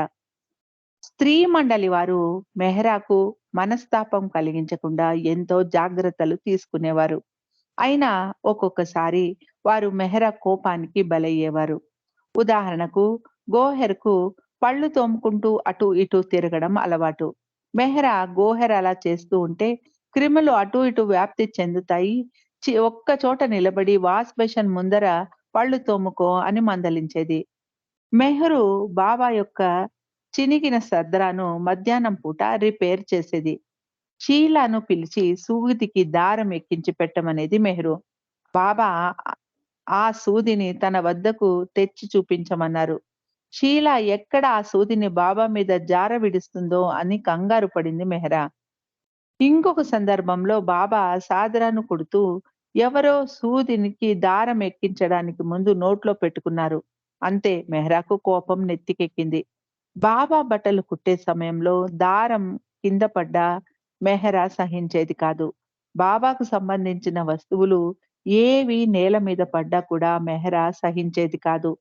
స్త్రీ మండలి వారు మెహ్రాకు మనస్తాపం కలిగించకుండా ఎంతో జాగ్రత్తలు తీసుకునేవారు. అయినా ఒక్కొక్కసారి వారు మెహ్రా కోపానికి బలయ్యేవారు. ఉదాహరణకు గోహెర్‌కు పళ్ళు తోముకుంటూ అటు ఇటు తిరగడం అలవాటు. గోహెర్ అలా చేస్తూ ఉంటే క్రిములు అటు ఇటు వ్యాప్తి చెందుతాయి. ఒక్క చోట నిలబడి వాష్ బేసిన్ ముందర పళ్ళు తోముకో అని మందలించేది. మెహ్రు బాబా యొక్క చినిగిన సద్రాను మధ్యాహ్నం పూట రిపేర్ చేసేది. షీలాను పిలిచి సూదికి దారం ఎక్కించి పెట్టమనేది మెహ్రు. బాబా ఆ సూదిని తన వద్దకు తెచ్చి చూపించమన్నారు. షీల ఎక్కడ ఆ సూదిని బాబా మీద జార విడుస్తుందో అని కంగారు పడింది మెహరా. ఇంకొక సందర్భంలో బాబా సాదరాను కొడుతూ ఎవరో సూదినికి దారం ఎక్కించడానికి ముందు నోట్లో పెట్టుకున్నారు. అంతే, మెహ్రాకు కోపం నెత్తికెక్కింది. బాబా బట్టలు కుట్టే సమయంలో దారం కింద పడ్డా మెహరా సహించేది కాదు. బాబాకు సంబంధించిన వస్తువులు ఏవి నేల మీద పడ్డా కూడా మెహరా సహించేది కాదు.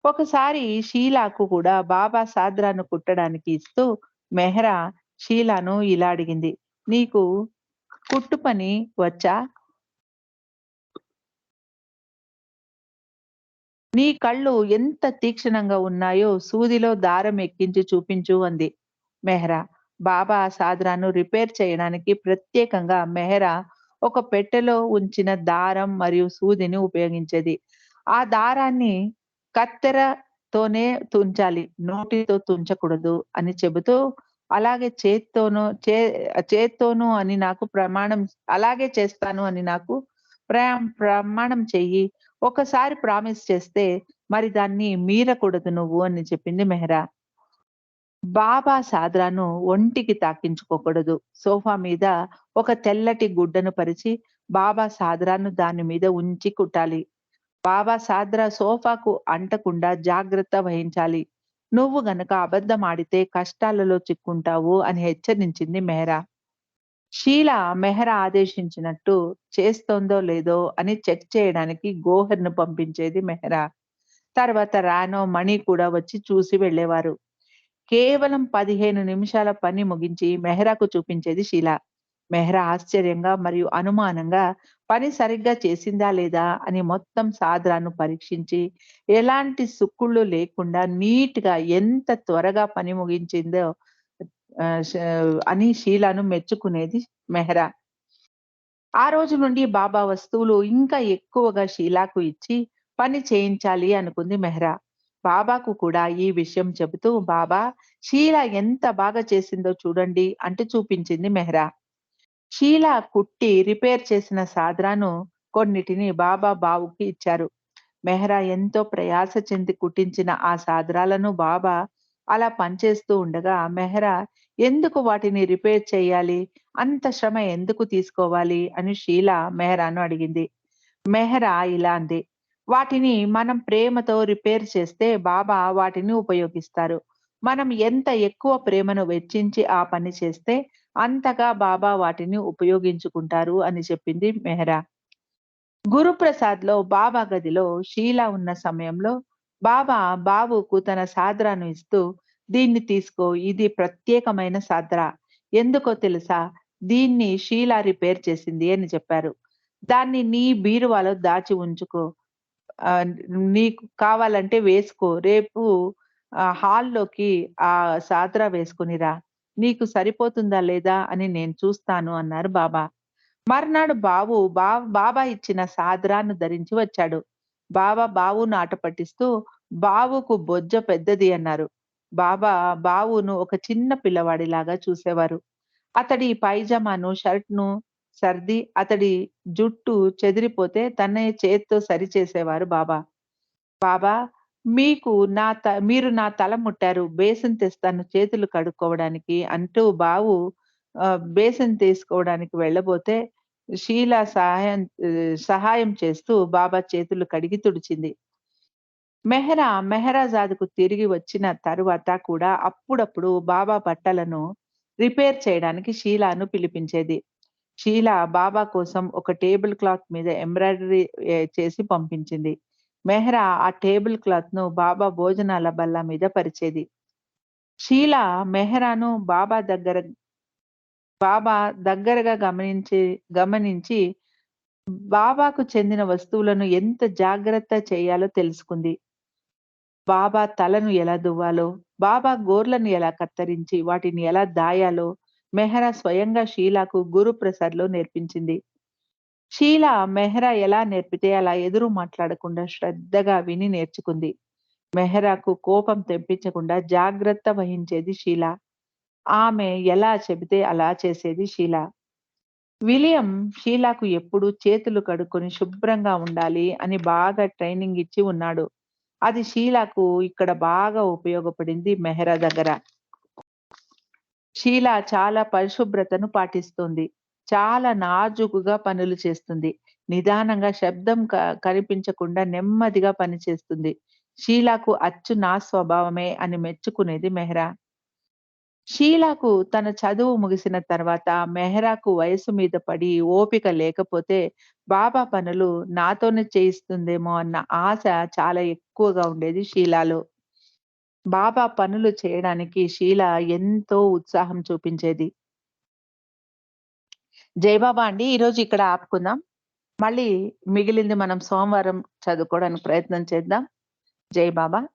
ఒకసారి షీలాకు కూడా బాబా సాద్రాను కుట్టడానికి ఇస్తూ మెహ్రా షీలాను ఇలా అడిగింది, నీకు కుట్టు పని వచ్చా? నీ కళ్ళు ఎంత తీక్షణంగా ఉన్నాయో సూదిలో దారం ఎక్కించి చూపించు అంది మెహ్రా. బాబా సాద్రాను రిపేర్ చేయడానికి ప్రత్యేకంగా మెహ్రా ఒక పెట్టెలో ఉంచిన దారం మరియు సూదిని ఉపయోగించేది. ఆ దారాన్ని కత్తెరతోనే తుంచాలి, నోటితో తుంచకూడదు అని చెబుతూ, అలాగే చేత్తోను అని నాకు ప్రమాణం, అలాగే చేస్తాను అని నాకు ప్రమాణం చెయ్యి. ఒకసారి ప్రామిస్ చేస్తే మరి దాన్ని మీరకూడదు నువ్వు అని చెప్పింది మెహ్రా. బాబా సాద్రాను ఒంటికి తాకించుకోకూడదు. సోఫా మీద ఒక తెల్లటి గుడ్డను పరిచి బాబా సాద్రాను దాని మీద ఉంచి కుట్టాలి. బాబా సాద్రా సోఫాకు అంటకుండా జాగ్రత్త వహించాలి. నువ్వు గనక అబద్ధమాడితే కష్టాలలో చిక్కుంటావు అని హెచ్చరించింది మెహ్రా. షీలా మెహ్రా ఆదేశించినట్టు చేస్తోందో లేదో అని చెక్ చేయడానికి గోహర్‌ను పంపించేది మెహ్రా. తర్వాత రానో, మణి కూడా వచ్చి చూసి వెళ్ళేవారు. కేవలం 15 నిమిషాల పని ముగించి మెహ్రాకు చూపించేది షీలా. మెహ్రా ఆశ్చర్యంగా మరియు అనుమానంగా పని సరిగ్గా చేసిందా లేదా అని మొత్తం సాద్రాను పరీక్షించి, ఎలాంటి సుక్కుళ్ళు లేకుండా నీట్‌గా ఎంత త్వరగా పని ముగించిందో ఆహ్, ష అని షీలాను మెచ్చుకునేది మెహ్రా. ఆ రోజు నుండి బాబా వస్తువులు ఇంకా ఎక్కువగా షీలాకు ఇచ్చి పని చేయించాలి అనుకుంది మెహ్రా. బాబాకు కూడా ఈ విషయం చెబుతూ, బాబా, షీలా ఎంత బాగా చేసిందో చూడండి అంటూ చూపించింది మెహ్రా. షీలా కుట్టి రిపేర్ చేసిన సాద్రాను కొన్నిటిని బాబా బావుకి ఇచ్చారు. మెహ్రా ఎంతో ప్రయాస చెంది కుట్టించిన ఆ సాదరాలను బాబా అలా పనిచేస్తూ ఉండగా మెహ్రా ఎందుకు వాటిని రిపేర్ చేయాలి? అంత శ్రమ ఎందుకు తీసుకోవాలి? అని షీలా మెహ్రాను అడిగింది. మెహ్రా ఇలా అంది, వాటిని మనం ప్రేమతో రిపేర్ చేస్తే బాబా వాటిని ఉపయోగిస్తారు. మనం ఎంత ఎక్కువ ప్రేమను వెచ్చించి ఆ పని చేస్తే అంతగా బాబా వాటిని ఉపయోగించుకుంటారు అని చెప్పింది మెహ్రా. గురుప్రసాద్‌లో బాబా గదిలో షీలా ఉన్న సమయంలో బాబా బాబుకు తన సాద్రాను ఇస్తూ, "దీన్ని తీసుకో. ఇది ప్రత్యేకమైన సాద్రా. ఎందుకో తెలుసా? దీన్ని షీలా రిపేర్ చేసింది" అని చెప్పారు. "దాన్ని నీ బీరువాలో దాచి ఉంచుకో. ఆహ్, నీకు కావాలంటే వేసుకో. రేపు హాల్‌లోకి ఆ సాద్రా వేసుకొని రా. నీకు సరిపోతుందా లేదా అని నేను చూస్తాను" అన్నారు బాబా. మర్నాడు బాబా ఇచ్చిన సాదరాన్ని ధరించి వచ్చాడు. బాబా బావును ఆట పట్టిస్తూ, "బావుకు బొజ్జ పెద్దది" అన్నారు. బాబా బావును ఒక చిన్న పిల్లవాడిలాగా చూసేవారు. అతడి పైజామాను, షర్ట్‌ను సర్ది అతడి జుట్టు చెదిరిపోతే తనే చేత్తో సరిచేసేవారు బాబా. బాబా, మీరు నా తల ముట్టారు. బేసిన్ తెస్తాను చేతులు కడుక్కోవడానికి అంటూ బేసిన్ తీసుకోవడానికి వెళ్ళబోతే షీలా సహాయం చేస్తూ బాబా చేతులు కడిగి తుడిచింది. మెహరాజాద్‌కు తిరిగి వచ్చిన తరువాత కూడా అప్పుడప్పుడు బాబా బట్టలను రిపేర్ చేయడానికి షీలాను పిలిపించేది. షీలా బాబా కోసం ఒక టేబుల్ క్లాత్ మీద ఎంబ్రాయిడరీ చేసి పంపించింది. మెహ్రా ఆ టేబుల్ క్లాత్‌ను భోజనాల బల్ల మీద పరిచేది. షీలా మెహ్రాను బాబా దగ్గరగా గమనించి బాబాకు చెందిన వస్తువులను ఎంత జాగ్రత్త చేయాలో తెలుసుకుంది. బాబా తలను ఎలా దువ్వాలో, బాబా గోర్లను ఎలా కత్తిరించి వాటిని ఎలా దాయాలో మెహ్రా స్వయంగా షీలాకు గురుప్రసాద్‌లో నేర్పించింది. షీలా మెహ్రా ఎలా నేర్పితే అలా ఎదురు మాట్లాడకుండా శ్రద్ధగా విని నేర్చుకుంది. మెహ్రాకు కోపం తెప్పించకుండా జాగ్రత్త వహించేది షీలా. ఆమె ఎలా చెబితే అలా చేసేది షీలా. విలియం షీలాకు ఎప్పుడూ చేతులు కడుక్కొని శుభ్రంగా ఉండాలి అని బాగా ట్రైనింగ్ ఇచ్చి ఉన్నాడు. అది షీలాకు ఇక్కడ బాగా ఉపయోగపడింది మెహరా దగ్గర. షీలా చాలా పరిశుభ్రతను పాటిస్తుంది. చాలా నాజూకుగా పనులు చేస్తుంది. నిదానంగా శబ్దం కనిపించకుండా నెమ్మదిగా పనిచేస్తుంది. షీలాకు అచ్చు నా స్వభావమే అని మెచ్చుకునేది మెహ్రా. షీలాకు తన చదువు ముగిసిన తర్వాత మెహ్రాకు వయసు మీద పడి ఓపిక లేకపోతే బాబా పనులు నాతోనే చేయిస్తుందేమో అన్న ఆశ చాలా ఎక్కువగా ఉండేది షీలాలో. బాబా పనులు చేయడానికి షీలా ఎంతో ఉత్సాహం చూపించేది. జై బాబా అండి. ఈరోజు ఇక్కడ ఆపుకుందాం. మళ్ళీ మిగిలింది మనం సోమవారం చదువుకోవడానికి ప్రయత్నం చేద్దాం. జై బాబా.